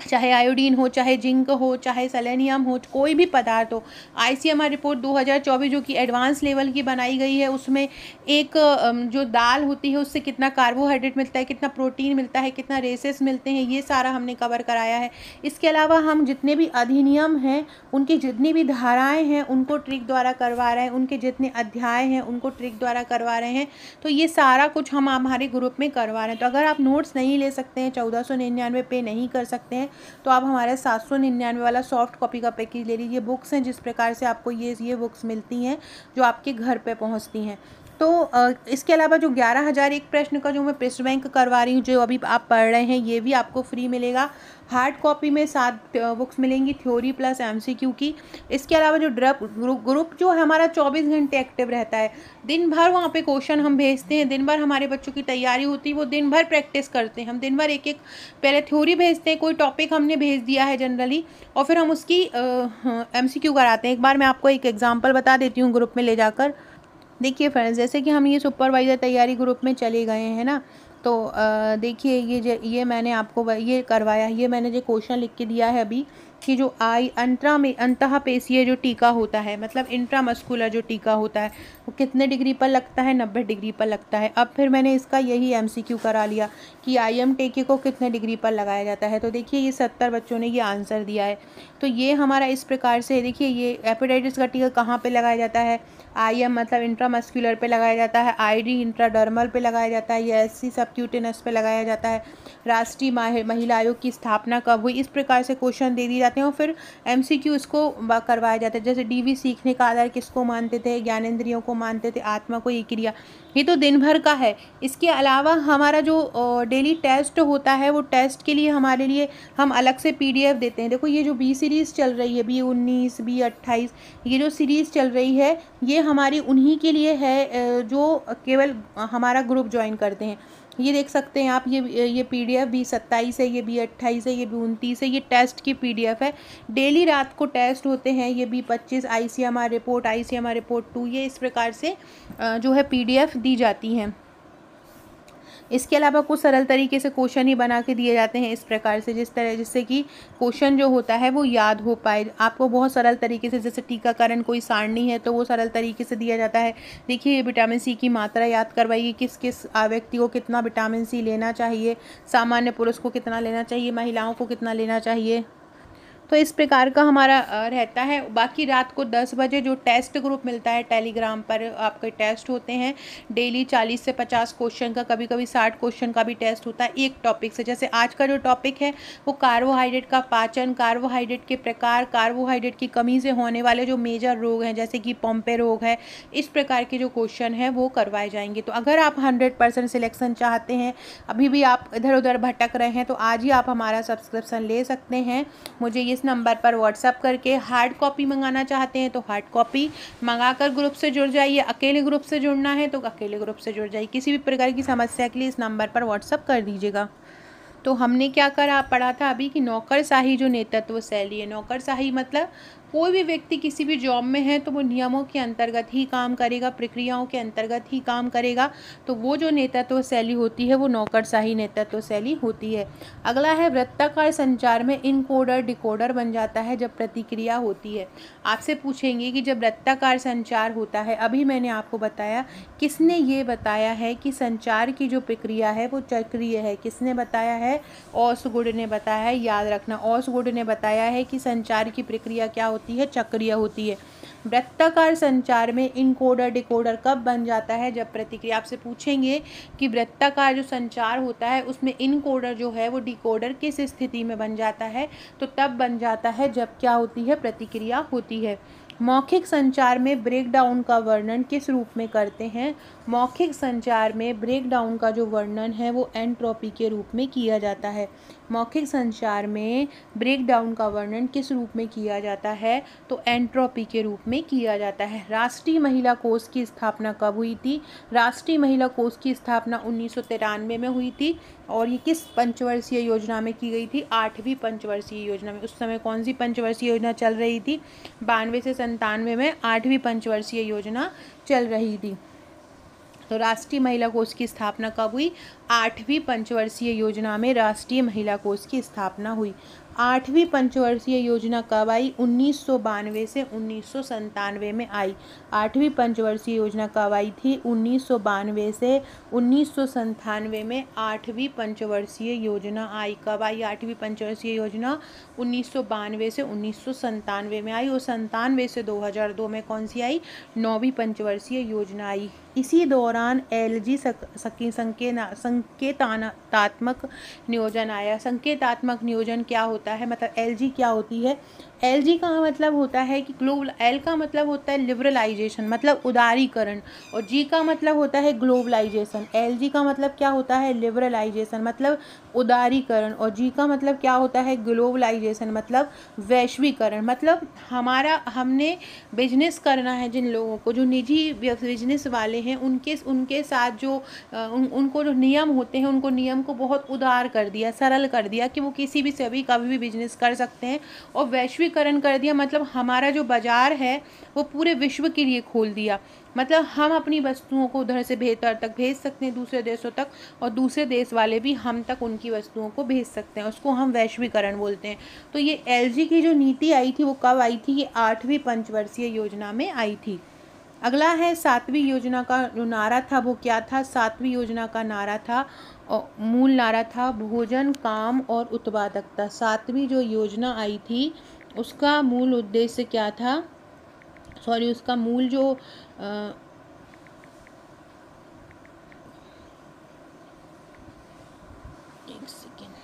चाहे आयोडीन हो, चाहे जिंक हो, चाहे सेलेनियम हो, कोई भी पदार्थ हो। ICMR रिपोर्ट 2024 जो कि एडवांस लेवल की बनाई गई है, उसमें एक जो दाल होती है उससे कितना कार्बोहाइड्रेट मिलता है, कितना प्रोटीन मिलता है, कितना रेसेस मिलते हैं, ये सारा हमने कवर कराया है। इसके अलावा हम जितने भी अधिनियम हैं, उनकी जितनी भी धाराएँ हैं, उनको ट्रिक द्वारा करवा रहे हैं, उनके जितने अध्याय हैं उनको ट्रिक द्वारा करवा रहे हैं। तो ये सारा कुछ हम हमारे ग्रुप में करवा रहे हैं। तो अगर आप नोट्स नहीं ले सकते हैं, 1499 पे नहीं कर सकते हैं, तो आप हमारे 799 वाला सॉफ्ट कॉपी का पैकेज ले लीजिए। बुक्स हैं जिस प्रकार से आपको ये बुक्स मिलती हैं जो आपके घर पे पहुंचती हैं। तो इसके अलावा जो 11,001 प्रश्न का जो मैं पृष्ठ बैंक करवा रही हूँ, जो अभी आप पढ़ रहे हैं, ये भी आपको फ्री मिलेगा। हार्ड कॉपी में 7 बुक्स मिलेंगी, थ्योरी प्लस MCQ की। इसके अलावा जो ग्रुप जो है हमारा 24 घंटे एक्टिव रहता है। दिन भर वहाँ पे क्वेश्चन हम भेजते हैं, दिन भर हमारे बच्चों की तैयारी होती है, वो दिन भर प्रैक्टिस करते हैं। हम दिन भर एक पहले थ्योरी भेजते हैं, कोई टॉपिक हमने भेज दिया है जनरली, और फिर हम उसकी MCQ कराते हैं। एक बार मैं आपको एक एग्जाम्पल बता देती हूँ ग्रुप में ले जाकर। देखिए फ्रेंड्स, जैसे कि हम ये सुपरवाइज़र तैयारी ग्रुप में चले गए हैं ना, तो देखिए ये मैंने आपको ये करवाया, ये मैंने जो क्वेश्चन लिख के दिया है अभी, कि जो अंतःपेशीय जो टीका होता है, मतलब इंट्रामस्कुलर जो टीका होता है, वो कितने डिग्री पर लगता है, 90 डिग्री पर लगता है। अब फिर मैंने इसका यही MCQ करा लिया कि IM टीके को कितने डिग्री पर लगाया जाता है। तो देखिए ये 70 बच्चों ने ये आंसर दिया है। तो ये हमारा इस प्रकार से, देखिए ये हेपेटाइटिस का टीका कहाँ पे लगाया जाता है, IM मतलब इंट्रामस्कुलर पे लगाया जाता है, ID इंट्राडर्मल पे लगाया जाता है, या SC सबक्यूटेनस पे लगाया जाता है, राष्ट्रीय महिला आयोग की स्थापना कब हुई, इस प्रकार से क्वेश्चन दे दिए जाते हैं। और फिर MCQ इसको करवाया जाता है, जैसे DV सीखने का आधार किसको मानते थे, ज्ञानेंद्रियों को मानते थे, आत्मा को, ये क्रिया, ये तो दिन भर का है। इसके अलावा हमारा जो डेली टेस्ट होता है, वो टेस्ट के लिए हमारे लिए हम अलग से PDF देते हैं। देखो ये जो B सीरीज़ चल रही है, B19, B28, ये जो सीरीज़ चल रही है, ये हमारी उन्हीं के लिए है जो केवल हमारा ग्रुप ज्वाइन करते हैं। ये देख सकते हैं आप, ये PDF B27 है, ये B28 है, ये B29 है, ये टेस्ट की PDF है। डेली रात को टेस्ट होते हैं। ये B25 ICMR रिपोर्ट 2, ये इस प्रकार से जो है PDF दी जाती हैं। इसके अलावा कुछ सरल तरीके से क्वेश्चन ही बना के दिए जाते हैं इस प्रकार से, जिससे कि क्वेश्चन जो होता है वो याद हो पाए आपको बहुत सरल तरीके से। जैसे टीकाकरण कोई सारणी है तो वो सरल तरीके से दिया जाता है। देखिए ये विटामिन C की मात्रा याद करवाइए, किस किस व्यक्ति को कितना विटामिन C लेना चाहिए, सामान्य पुरुष को कितना लेना चाहिए, महिलाओं को कितना लेना चाहिए। तो इस प्रकार का हमारा रहता है। बाकी रात को 10 बजे जो टेस्ट ग्रुप मिलता है टेलीग्राम पर, आपके टेस्ट होते हैं डेली 40 से 50 क्वेश्चन का, कभी कभी 60 क्वेश्चन का भी टेस्ट होता है एक टॉपिक से। जैसे आज का जो टॉपिक है वो कार्बोहाइड्रेट का पाचन, कार्बोहाइड्रेट के प्रकार, कार्बोहाइड्रेट की कमी से होने वाले जो मेजर रोग हैं जैसे कि पोम्पे रोग है, इस प्रकार के जो क्वेश्चन है वो करवाए जाएंगे। तो अगर आप 100% सिलेक्शन चाहते हैं, अभी भी आप इधर उधर भटक रहे हैं, तो आज ही आप हमारा सब्सक्रिप्शन ले सकते हैं। मुझे इस नंबर पर व्हाट्सएप करके हार्ड कॉपी मंगाना चाहते हैं तो हार्ड कॉपी मंगाकर ग्रुप से जुड़ जाइए, अकेले ग्रुप से जुड़ना है तो अकेले ग्रुप से जुड़ जाइए। किसी भी प्रकार की समस्या के लिए इस नंबर पर व्हाट्सएप कर दीजिएगा। तो हमने क्या पढ़ा था अभी कि नौकरशाही जो नेतृत्व शैली है, नौकरशाही मतलब कोई भी व्यक्ति किसी भी जॉब में है तो वो नियमों के अंतर्गत ही काम करेगा, प्रक्रियाओं के अंतर्गत ही काम करेगा। तो वो जो नेतृत्व शैली होती है वो नौकरशाही नेतृत्व शैली होती है। अगला है वृत्ताकार संचार में इनकोडर डिकोडर बन जाता है जब प्रतिक्रिया होती है। आपसे पूछेंगे कि जब वृत्ताकार संचार होता है, अभी मैंने आपको बताया, किसने ये बताया है कि संचार की जो प्रक्रिया है वो चक्रीय है, किसने बताया है है? ऑसगुड ने बताया है, याद रखना। ऑसगुड ने बताया है कि संचार की प्रक्रिया क्या होती है? चक्रीय होती है। वृत्ताकार संचार में इनकोडर डिकोडर कब बन जाता है? जब प्रतिक्रिया, आपसे पूछेंगे कि वृत्ताकार जो संचार होता है उसमें इनकोडर जो है वो डिकोडर किस स्थिति में बन जाता है? तो तब बन जाता है जब क्या होती है? प्रतिक्रिया होती है। मौखिक संचार में ब्रेकडाउन का वर्णन किस रूप में करते हैं? मौखिक संचार में ब्रेकडाउन का जो वर्णन है वो एंट्रोपी के रूप में किया जाता है। मौखिक संचार में ब्रेकडाउन का वर्णन किस रूप में किया जाता है? तो एंट्रोपी के रूप में किया जाता है। राष्ट्रीय महिला कोष की स्थापना कब हुई थी? राष्ट्रीय महिला कोष की स्थापना 1993 में हुई थी। और ये किस पंचवर्षीय योजना में की गई थी? 8वीं पंचवर्षीय योजना में। उस समय कौन सी पंचवर्षीय योजना चल रही थी? 92 से 97 में 8वीं पंचवर्षीय योजना चल रही थी। तो राष्ट्रीय महिला कोष की स्थापना कब हुई? 8वीं पंचवर्षीय योजना में राष्ट्रीय महिला कोष की स्थापना हुई। 8वीं पंचवर्षीय योजना कब आई? 1992 से 1997 में आई। 8वीं पंचवर्षीय योजना कब आई थी? 1992 से 1997 में 8वीं पंचवर्षीय योजना आई। कब आई 8वीं पंचवर्षीय योजना? 1992 से 1997 में आई। और 97 से 2002 में कौन सी आई? 9वीं पंचवर्षीय योजना आई। इसी दौरान एलजी संकेतात्मक नियोजन आया। संकेतात्मक नियोजन क्या होता है? मतलब एलजी क्या होती है? एलजी का मतलब होता है कि ग्लोबल, एल का मतलब होता है लिबरलाइजेशन, मतलब उदारीकरण, और जी का मतलब होता है ग्लोबलाइजेशन। एलजी का मतलब क्या होता है? लिबरलाइजेशन, मतलब उदारीकरण, और जी का मतलब क्या होता है? ग्लोबलाइजेशन, मतलब वैश्वीकरण। मतलब हमने बिजनेस करना है, जिन लोगों को, जो निजी बिजनेस वाले हैं, उनके साथ जो उनको जो नियम होते हैं, उनको नियम को बहुत उदार कर दिया, सरल कर दिया कि वो किसी भी सभी कभी भी बिजनेस कर सकते हैं। और वैश्वीकरण कर दिया, मतलब हमारा जो बाजार है वो पूरे विश्व के लिए खोल दिया। मतलब हम अपनी वस्तुओं को उधर से बेहतर तक भेज सकते हैं, दूसरे देशों तक, और दूसरे देश वाले भी हम तक उनकी वस्तुओं को भेज सकते हैं। उसको हम वैश्वीकरण बोलते हैं। तो ये एलजी की जो नीति आई थी वो कब आई थी? ये 8वीं पंचवर्षीय योजना में आई थी। अगला है 7वीं योजना का जो नारा था वो क्या था? 7वीं योजना का नारा था, और मूल नारा था भोजन, काम और उत्पादकता। 7वीं जो योजना आई थी उसका मूल उद्देश्य क्या था? उसका मूल जो एक सेकेंड,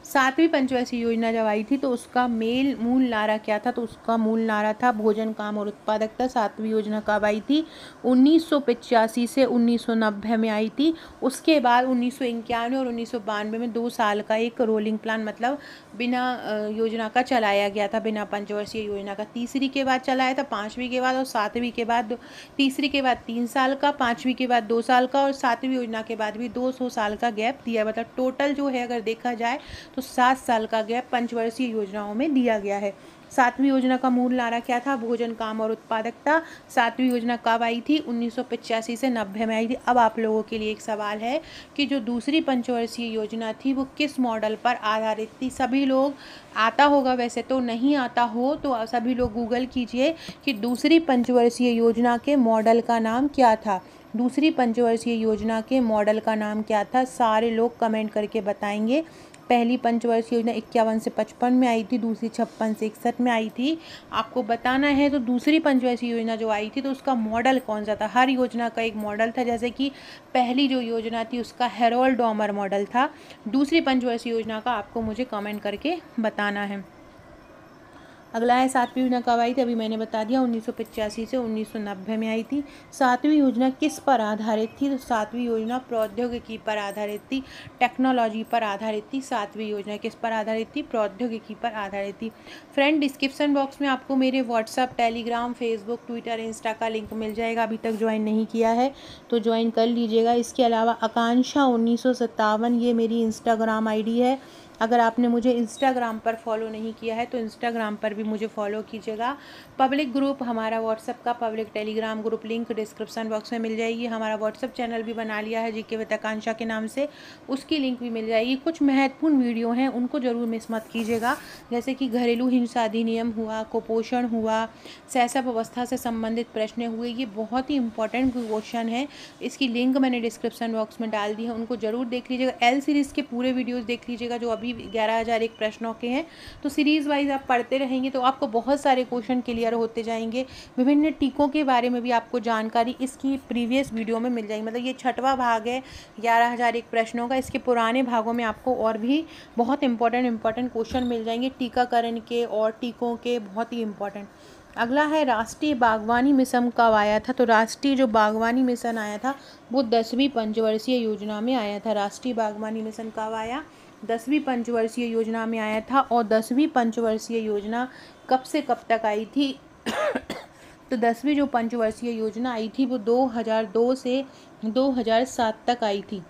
7वीं पंचवर्षीय योजना जब आई थी तो उसका मूल नारा क्या था? तो उसका मूल नारा था भोजन, काम और उत्पादकता। 7वीं योजना कब आई थी? 1985 से 1990 में आई थी। उसके बाद 1991 और 1992 में 2 साल का एक रोलिंग प्लान, मतलब बिना योजना का चलाया गया था, बिना पंचवर्षीय योजना का। तीसरी के बाद चलाया था, 5वीं के बाद, और 7वीं के बाद, तीसरी के बाद 3 साल का, 5वीं के बाद 2 साल का, और 7वीं योजना के बाद भी 200 साल का गैप दिया। मतलब टोटल जो है अगर देखा जाए तो 7 साल का गैप पंचवर्षीय योजनाओं में दिया गया है। 7वीं योजना का मूल नारा क्या था? भोजन, काम और उत्पादकता। 7वीं योजना कब आई थी? 1985 से 90 में आई थी। अब आप लोगों के लिए एक सवाल है कि जो दूसरी पंचवर्षीय योजना थी वो किस मॉडल पर आधारित थी? सभी लोग आता होगा, वैसे तो नहीं आता हो तो सभी लोग गूगल कीजिए कि दूसरी पंचवर्षीय योजना के मॉडल का नाम क्या था। दूसरी पंचवर्षीय योजना के मॉडल का नाम क्या था? सारे लोग कमेंट करके बताएंगे। पहली पंचवर्षीय योजना 51 से 55 में आई थी, दूसरी 56 से 61 में आई थी। आपको बताना है तो दूसरी पंचवर्षीय योजना जो आई थी तो उसका मॉडल कौन सा था? हर योजना का एक मॉडल था, जैसे कि पहली जो योजना थी उसका हेरोल्ड डॉमर मॉडल था। दूसरी पंचवर्षीय योजना का आपको मुझे कमेंट करके बताना है। अगला है 7वीं योजना कब आई थी? अभी मैंने बता दिया, 1985 से 1990 में आई थी। 7वीं योजना किस पर आधारित थी? तो 7वीं योजना प्रौद्योगिकी पर आधारित थी, टेक्नोलॉजी पर आधारित थी। 7वीं योजना किस पर आधारित थी? प्रौद्योगिकी पर आधारित थी। फ्रेंड, डिस्क्रिप्शन बॉक्स में आपको मेरे WhatsApp, Telegram, Facebook, Twitter, Insta का लिंक मिल जाएगा। अभी तक ज्वाइन नहीं किया है तो ज्वाइन कर लीजिएगा। इसके अलावा आकांक्षा 1957 ये मेरी इंस्टाग्राम ID है। अगर आपने मुझे इंस्टाग्राम पर फॉलो नहीं किया है तो इंस्टाग्राम पर भी मुझे फॉलो कीजिएगा। पब्लिक ग्रुप हमारा व्हाट्सएप का public Telegram group link description box में मिल जाएगी। हमारा व्हाट्सएप चैनल भी बना लिया है जीके विद आकांक्षा के नाम से, उसकी लिंक भी मिल जाएगी। कुछ महत्वपूर्ण वीडियो हैं उनको ज़रूर मिस मत कीजिएगा, जैसे कि घरेलू हिंसा अधिनियम हुआ, कुपोषण हुआ, शैशव अवस्था से संबंधित प्रश्न हुए। ये बहुत ही इंपॉर्टेंट क्वेश्चन है, इसकी लिंक मैंने डिस्क्रिप्शन बॉक्स में डाल दी है, उनको ज़रूर देख लीजिएगा। एल सीरीज़ के पूरे वीडियोस देख लीजिएगा जो अभी 11,001 प्रश्नों के हैं। तो सीरीज़ वाइज आप पढ़ते रहेंगे तो आपको बहुत सारे क्वेश्चन क्लियर होते जाएंगे। विभिन्न टीकों के बारे में भी आपको जानकारी इसकी प्रीवियस वीडियो में मिल जाएगी। मतलब ये 6वां भाग है 11,001 प्रश्नों का। इसके पुराने भागों में आपको और भी बहुत इंपॉर्टेंट क्वेश्चन मिल जाएंगे टीकाकरण के और टीकों के, बहुत ही इंपॉर्टेंट। अगला है राष्ट्रीय बागवानी मिशन कब आया था। तो राष्ट्रीय जो बागवानी मिशन आया था वो 10वीं पंचवर्षीय योजना में आया था। राष्ट्रीय बागवानी मिशन कब आया, 10वीं पंचवर्षीय योजना में आया था। और 10वीं पंचवर्षीय योजना कब से कब तक आई थी तो 10वीं जो पंचवर्षीय योजना आई थी वो 2002 से 2007 तक आई थी।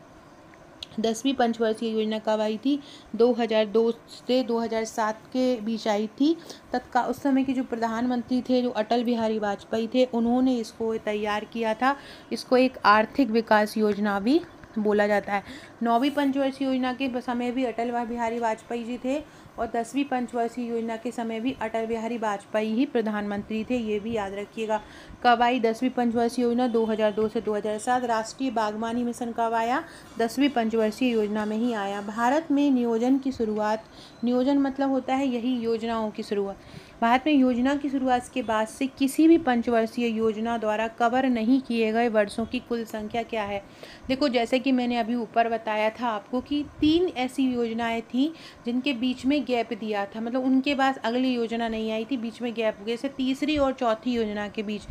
10वीं पंचवर्षीय योजना कब आई थी, 2002 से 2007 के बीच आई थी। तत्काल उस समय के जो प्रधानमंत्री थे जो अटल बिहारी वाजपेयी थे, उन्होंने इसको तैयार किया था। इसको एक आर्थिक विकास योजना भी बोला जाता है। 9वीं पंचवर्षीय योजना के समय भी अटल बिहारी वाजपेयी जी थे और 10वीं पंचवर्षीय योजना के समय भी अटल बिहारी वाजपेयी ही प्रधानमंत्री थे, ये भी याद रखिएगा। कब आई 10वीं पंचवर्षीय योजना, 2002 से 2007। राष्ट्रीय बागवानी मिशन कब आया, 10वीं पंचवर्षीय योजना में ही आया। भारत में नियोजन की शुरुआत, नियोजन मतलब होता है यही योजनाओं की शुरुआत। भारत में योजना की शुरुआत के बाद से किसी भी पंचवर्षीय योजना द्वारा कवर नहीं किए गए वर्षों की कुल संख्या क्या है। देखो जैसे कि मैंने अभी ऊपर बताया था आपको कि 3 ऐसी योजनाएं थी जिनके बीच में गैप दिया था, मतलब उनके बाद अगली योजना नहीं आई थी, बीच में गैप हो गया। जैसे तीसरी और चौथी योजना के बीच,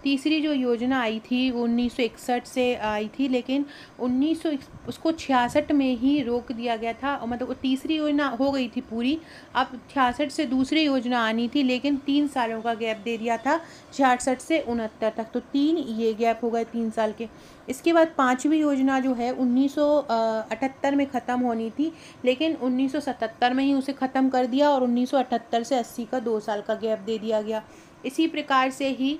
तीसरी जो योजना आई थी वो 1961 से आई थी, लेकिन 1966 में ही रोक दिया गया था। और मतलब तीसरी योजना हो गई थी पूरी, अब 66 से दूसरी योजना आनी थी, लेकिन 3 सालों का गैप दे दिया था 66 से 69 तक। तो 3 ये गैप हो गए 3 साल के। इसके बाद 5वीं योजना जो है 1978 में ख़त्म होनी थी, लेकिन 1977 में ही उसे ख़त्म कर दिया और 1978 से 80 का 2 साल का गैप दे दिया गया। इसी प्रकार से ही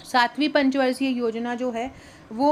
7वीं पंचवर्षीय योजना जो है वो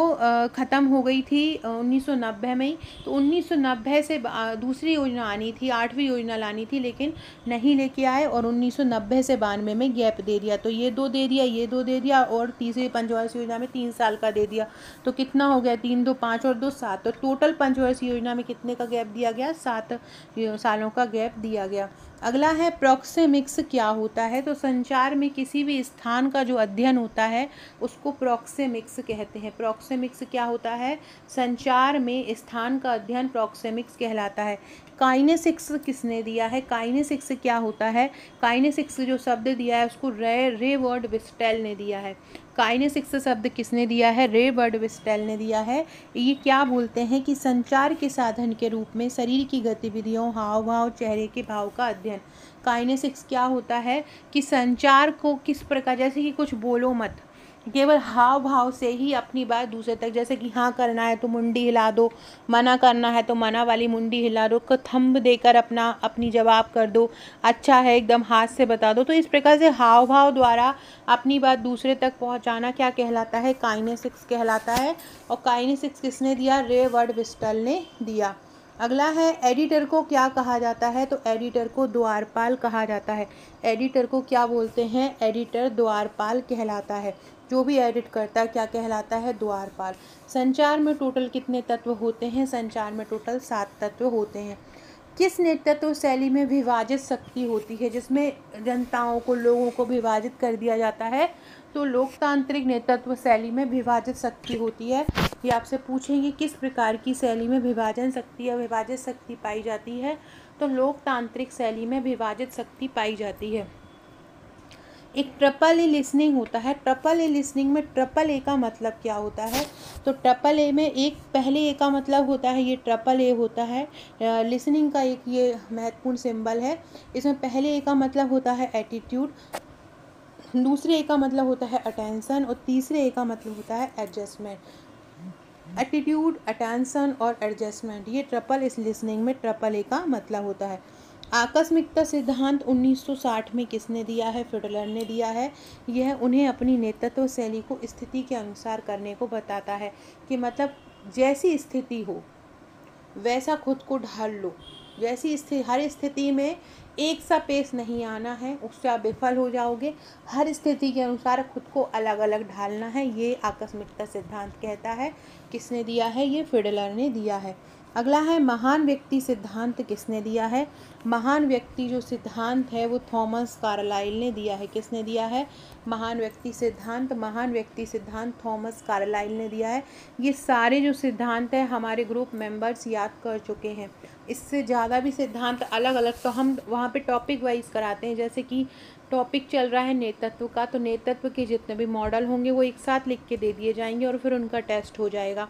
ख़त्म हो गई थी 1990 में ही। तो 1990 से दूसरी योजना आनी थी, 8वीं योजना लानी थी, लेकिन नहीं लेके आए और 1990 से 92 में गैप दे दिया। तो ये 2 दे दिया, ये 2 दे दिया और तीसरी पंचवर्षीय योजना में 3 साल का दे दिया। तो कितना हो गया, 3 2 5 और 2 7। तो टोटल पंचवर्षीय योजना में कितने का गैप दिया गया, 7 सालों का गैप दिया गया। अगला है प्रॉक्सेमिक्स क्या होता है। तो संचार में किसी भी स्थान का जो अध्ययन होता है उसको प्रॉक्सेमिक्स कहते हैं। प्रॉक्सेमिक्स क्या होता है, संचार में स्थान का अध्ययन प्रॉक्सेमिक्स कहलाता है। काइनेसिक्स किसने दिया है, काइनेसिक्स क्या होता है, काइनेसिक्स जो शब्द दिया है उसको रे बर्डविस्टेल ने दिया है। काइनेसिक्स शब्द किसने दिया है, रे बर्डविस्टेल ने दिया है। ये क्या बोलते हैं कि संचार के साधन के रूप में शरीर की गतिविधियों, हाव भाव, चेहरे के भाव का अध्ययन। काइनेसिक्स क्या होता है कि संचार को किस प्रकार, जैसे कि कुछ बोलो मत, केवल हाव भाव से ही अपनी बात दूसरे तक, जैसे कि हाँ करना है तो मुंडी हिला दो, मना करना है तो मना वाली मुंडी हिला दो, थंब देकर अपनी जवाब कर दो, अच्छा है एकदम हाथ से बता दो। तो इस प्रकार से हाव भाव द्वारा अपनी बात दूसरे तक पहुंचाना क्या कहलाता है, काइनेसिक्स कहलाता है। और काइनेसिक्स किसने दिया, रे बर्डविस्टेल ने दिया। अगला है एडिटर को क्या कहा जाता है। तो एडिटर को द्वारपाल कहा जाता है। एडिटर को क्या बोलते हैं, एडिटर द्वारपाल कहलाता है। जो भी एडिट करता है क्या कहलाता है, द्वारपाल। संचार में टोटल कितने तत्व होते हैं, संचार में टोटल 7 तत्व होते हैं। किस नेतृत्व शैली में विभाजित शक्ति होती है, जिसमें जनताओं को, लोगों को विभाजित कर दिया जाता है। तो लोकतांत्रिक नेतृत्व शैली में विभाजित शक्ति होती है। ये आपसे पूछेंगे किस प्रकार की शैली में विभाजन शक्ति या विभाजित शक्ति पाई जाती है। तो लोकतांत्रिक शैली में विभाजित शक्ति पाई जाती है। एक ट्रिपल ए लिसनिंग होता है। ट्रिपल ए लिसनिंग में ट्रिपल ए का मतलब क्या होता है। तो ट्रिपल ए में एक पहले ए का मतलब होता है, ये ट्रिपल ए होता है। लिसनिंग का एक ये महत्वपूर्ण सिंबल है। इसमें पहले ए का मतलब होता है एटीट्यूड, दूसरे ए का मतलब होता है अटेंशन और तीसरे ए का मतलब होता है एडजस्टमेंट। एटीट्यूड, अटेंशन और एडजस्टमेंट, ये ट्रिपल इस लिसनिंग में ट्रिपल ए का मतलब होता है। आकस्मिकता सिद्धांत 1960 में किसने दिया है? फिडलर ने दिया है। यह उन्हें अपनी नेतृत्व शैली को स्थिति के अनुसार करने को बताता है कि मतलब जैसी स्थिति हो वैसा खुद को ढाल लो, जैसी हर स्थिति में एक सा पेश नहीं आना है, उससे आप विफल हो जाओगे। हर स्थिति के अनुसार खुद को अलग अलग ढालना है, ये आकस्मिकता सिद्धांत कहता है। किसने दिया है? ये फिडलर ने दिया है। अगला है महान व्यक्ति सिद्धांत, किसने दिया है? महान व्यक्ति जो सिद्धांत है वो थॉमस कार्लाइल ने दिया है। किसने दिया है महान व्यक्ति सिद्धांत? महान व्यक्ति सिद्धांत थॉमस कार्लाइल ने दिया है। ये सारे जो सिद्धांत है हमारे ग्रुप मेंबर्स याद कर चुके हैं। इससे ज़्यादा भी सिद्धांत अलग अलग तो हम वहाँ पे टॉपिक वाइज कराते हैं। जैसे कि टॉपिक चल रहा है नेतृत्व का, तो नेतृत्व के जितने भी मॉडल होंगे वो एक साथ लिख के दे दिए जाएंगे और फिर उनका टेस्ट हो जाएगा।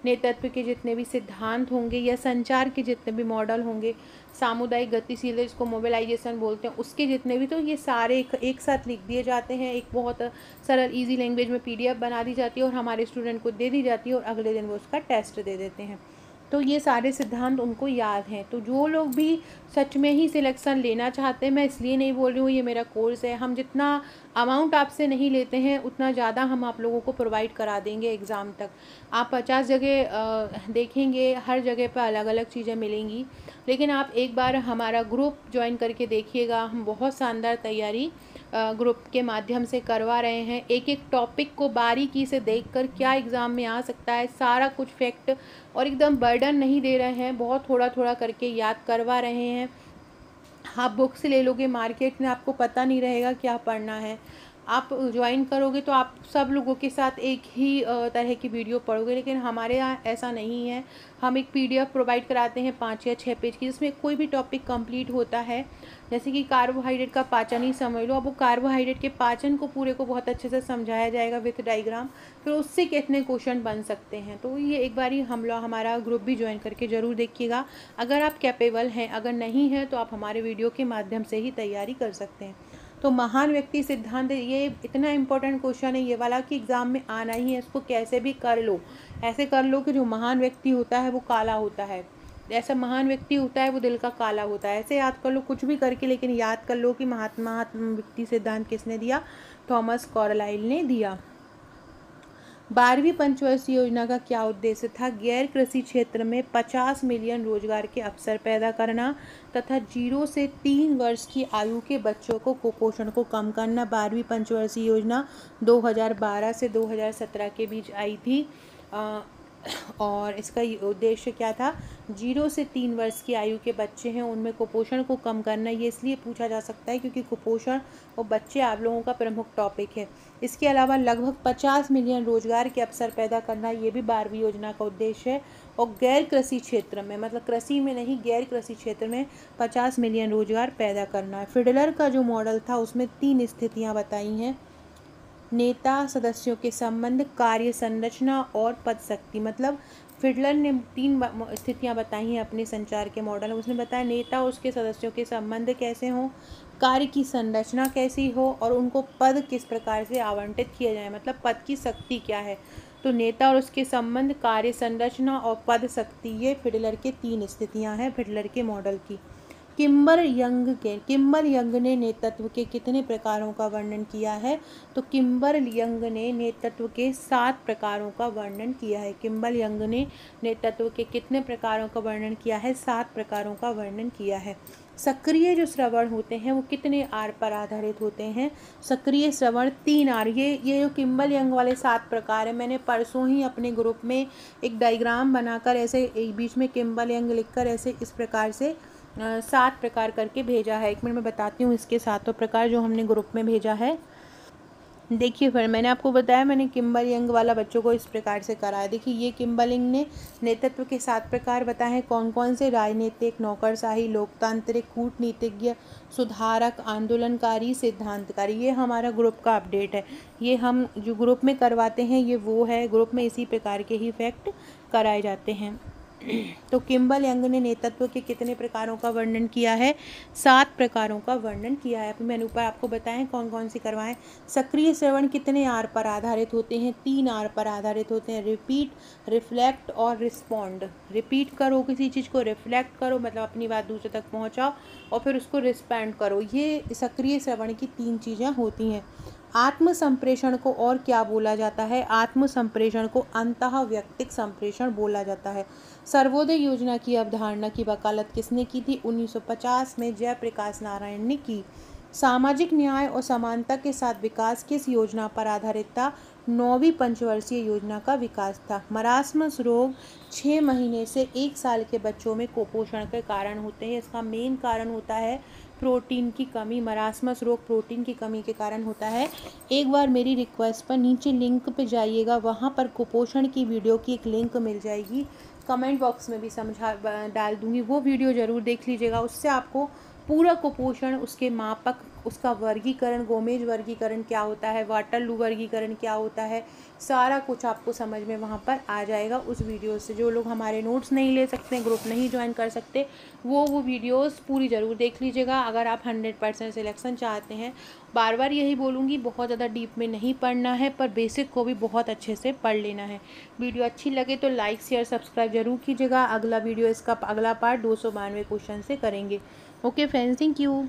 नेतृत्व के जितने भी सिद्धांत होंगे या संचार के जितने भी मॉडल होंगे, सामुदायिक गतिशीलता जिसको मोबिलाइजेशन बोलते हैं, उसके जितने भी, तो ये सारे एक साथ लिख दिए जाते हैं। एक बहुत सरल इजी लैंग्वेज में पीडीएफ बना दी जाती है और हमारे स्टूडेंट को दे दी जाती है और अगले दिन वो उसका टेस्ट दे देते हैं। तो ये सारे सिद्धांत उनको याद हैं। तो जो लोग भी सच में ही सिलेक्शन लेना चाहते हैं, मैं इसलिए नहीं बोल रही हूँ ये मेरा कोर्स है, हम जितना अमाउंट आपसे नहीं लेते हैं उतना ज़्यादा हम आप लोगों को प्रोवाइड करा देंगे एग्ज़ाम तक। आप 50 जगह देखेंगे, हर जगह पर अलग अलग चीज़ें मिलेंगी, लेकिन आप एक बार हमारा ग्रुप ज्वाइन करके देखिएगा। हम बहुत शानदार तैयारी ग्रुप के माध्यम से करवा रहे हैं। एक एक टॉपिक को बारीकी से देखकर क्या एग्ज़ाम में आ सकता है, सारा कुछ फैक्ट, और एकदम बर्डन नहीं दे रहे हैं, बहुत थोड़ा थोड़ा करके याद करवा रहे हैं। आप बुक्स ले लोगे मार्केट में, आपको पता नहीं रहेगा क्या पढ़ना है। आप ज्वाइन करोगे तो आप सब लोगों के साथ एक ही तरह की वीडियो पढ़ोगे, लेकिन हमारे यहाँ ऐसा नहीं है। हम एक पीडीएफ प्रोवाइड कराते हैं 5 या 6 पेज की, जिसमें कोई भी टॉपिक कंप्लीट होता है। जैसे कि कार्बोहाइड्रेट का पाचन ही समझ लो, अब वो कार्बोहाइड्रेट के पाचन को पूरे को बहुत अच्छे से समझाया जाएगा विथ डायग्राम, फिर उससे कितने क्वेश्चन बन सकते हैं। तो ये एक बार हमारा ग्रुप भी ज्वाइन करके ज़रूर देखिएगा, अगर आप कैपेबल हैं। अगर नहीं है तो आप हमारे वीडियो के माध्यम से ही तैयारी कर सकते हैं। तो महान व्यक्ति सिद्धांत, ये इतना इम्पोर्टेंट क्वेश्चन है ये वाला कि एग्ज़ाम में आना ही है, इसको कैसे भी कर लो। ऐसे कर लो कि जो महान व्यक्ति होता है वो काला होता है, ऐसा महान व्यक्ति होता है वो दिल का काला होता है, ऐसे याद कर लो कुछ भी करके, लेकिन याद कर लो कि महान व्यक्ति सिद्धांत किसने दिया? थॉमस कार्लाइल ने दिया। 12वीं पंचवर्षीय योजना का क्या उद्देश्य था? गैर कृषि क्षेत्र में 50 मिलियन रोजगार के अवसर पैदा करना तथा 0 से 3 वर्ष की आयु के बच्चों को कुपोषण को कम करना। 12वीं पंचवर्षीय योजना 2012 से 2017 के बीच आई थी और इसका उद्देश्य क्या था? 0 से 3 वर्ष की आयु के बच्चे हैं उनमें कुपोषण को कम करना। ये इसलिए पूछा जा सकता है क्योंकि कुपोषण और बच्चे आप लोगों का प्रमुख टॉपिक है। इसके अलावा लगभग 50 मिलियन रोजगार के अवसर पैदा करना, ये भी 12वीं योजना का उद्देश्य है। और गैर कृषि क्षेत्र में, मतलब कृषि में नहीं, गैर कृषि क्षेत्र में 50 मिलियन रोजगार पैदा करना है। फिडलर का जो मॉडल था उसमें 3 स्थितियाँ बताई हैं: नेता, सदस्यों के संबंध, कार्य संरचना और पद शक्ति। मतलब फिडलर ने 3 स्थितियां बताई हैं अपने संचार के मॉडल में। उसने बताया नेता और उसके सदस्यों के संबंध कैसे हों, कार्य की संरचना कैसी हो और उनको पद किस प्रकार से आवंटित किया जाए, मतलब पद की शक्ति क्या है। तो नेता और उसके संबंध, कार्य संरचना और पद शक्ति, ये फिडलर के 3 स्थितियाँ हैं फिडलर के मॉडल की। किम्बर यंग ने नेतृत्व के कितने प्रकारों का वर्णन किया है? तो किम्बर यंग ने नेतृत्व के 7 प्रकारों का वर्णन किया है। किम्बर यंग ने नेतृत्व के कितने प्रकारों का वर्णन किया है? 7 प्रकारों का वर्णन किया है। सक्रिय जो श्रवण होते हैं वो कितने आर पर आधारित होते हैं? सक्रिय श्रवण 3 आर। ये जो किम्बर यंग वाले 7 प्रकार है, मैंने परसों ही अपने ग्रुप में एक डायग्राम बनाकर ऐसे एक बीच में किम्बर यंग लिखकर ऐसे इस प्रकार से 7 प्रकार करके भेजा है। 1 मिनट में बताती हूँ इसके 7 प्रकार जो हमने ग्रुप में भेजा है। देखिए फिर मैंने आपको बताया, मैंने किम्बर यंग वाला बच्चों को इस प्रकार से कराया। देखिए ये किम्बर यंग ने नेतृत्व के 7 प्रकार बताए हैं। कौन कौन से? राजनीतिक, नौकरशाही, लोकतांत्रिक, कूटनीतिज्ञ, सुधारक, आंदोलनकारी, सिद्धांतकारी। ये हमारा ग्रुप का अपडेट है। ये हम जो ग्रुप में करवाते हैं ये वो है, ग्रुप में इसी प्रकार के ही फैक्ट कराए जाते हैं। तो किम्बल यंग ने नेतृत्व के कितने प्रकारों का वर्णन किया है? 7 प्रकारों का वर्णन किया है। अभी मैंने ऊपर आपको बताएं कौन कौन सी करवाएं। सक्रिय श्रवण कितने आर पर आधारित होते हैं? 3 आर पर आधारित होते हैं। रिपीट, रिफ्लेक्ट और रिस्पॉन्ड। रिपीट करो किसी चीज़ को, रिफ्लेक्ट करो मतलब अपनी बात दूसरे तक पहुँचाओ, और फिर उसको रिस्पॉन्ड करो। ये सक्रिय श्रवण की 3 चीज़ें होती हैं। आत्म संप्रेषण को और क्या बोला जाता है? आत्म संप्रेषण को अंतः व्यक्तिक संप्रेषण बोला जाता है। सर्वोदय योजना की अवधारणा की वकालत किसने की थी? 1950 में जयप्रकाश नारायण ने की। सामाजिक न्याय और समानता के साथ विकास किस योजना पर आधारित था? 9वीं पंचवर्षीय योजना का विकास था। मरासमस रोग 6 महीने से 1 साल के बच्चों में कुपोषण के कारण होते हैं। इसका मेन कारण होता है प्रोटीन की कमी। मरासमस रोग प्रोटीन की कमी के कारण होता है। एक बार मेरी रिक्वेस्ट पर नीचे लिंक पे जाइएगा, वहाँ पर कुपोषण की वीडियो की एक लिंक मिल जाएगी, कमेंट बॉक्स में भी समझा डाल दूँगी, वो वीडियो ज़रूर देख लीजिएगा। उससे आपको पूरा कुपोषण, उसके मापक, उसका वर्गीकरण, गोमेज वर्गीकरण क्या होता है, वाटरलू वर्गीकरण क्या होता है, सारा कुछ आपको समझ में वहाँ पर आ जाएगा उस वीडियो से। जो लोग हमारे नोट्स नहीं ले सकते, ग्रुप नहीं ज्वाइन कर सकते, वो वीडियोस पूरी ज़रूर देख लीजिएगा अगर आप 100% सिलेक्शन चाहते हैं। बार बार यही बोलूँगी, बहुत ज़्यादा डीप में नहीं पढ़ना है, पर बेसिक को भी बहुत अच्छे से पढ़ लेना है। वीडियो अच्छी लगे तो लाइक शेयर सब्सक्राइब जरूर कीजिएगा। अगला वीडियो, इसका अगला पार्ट 292 क्वेश्चन से करेंगे। Okay friends, thank you.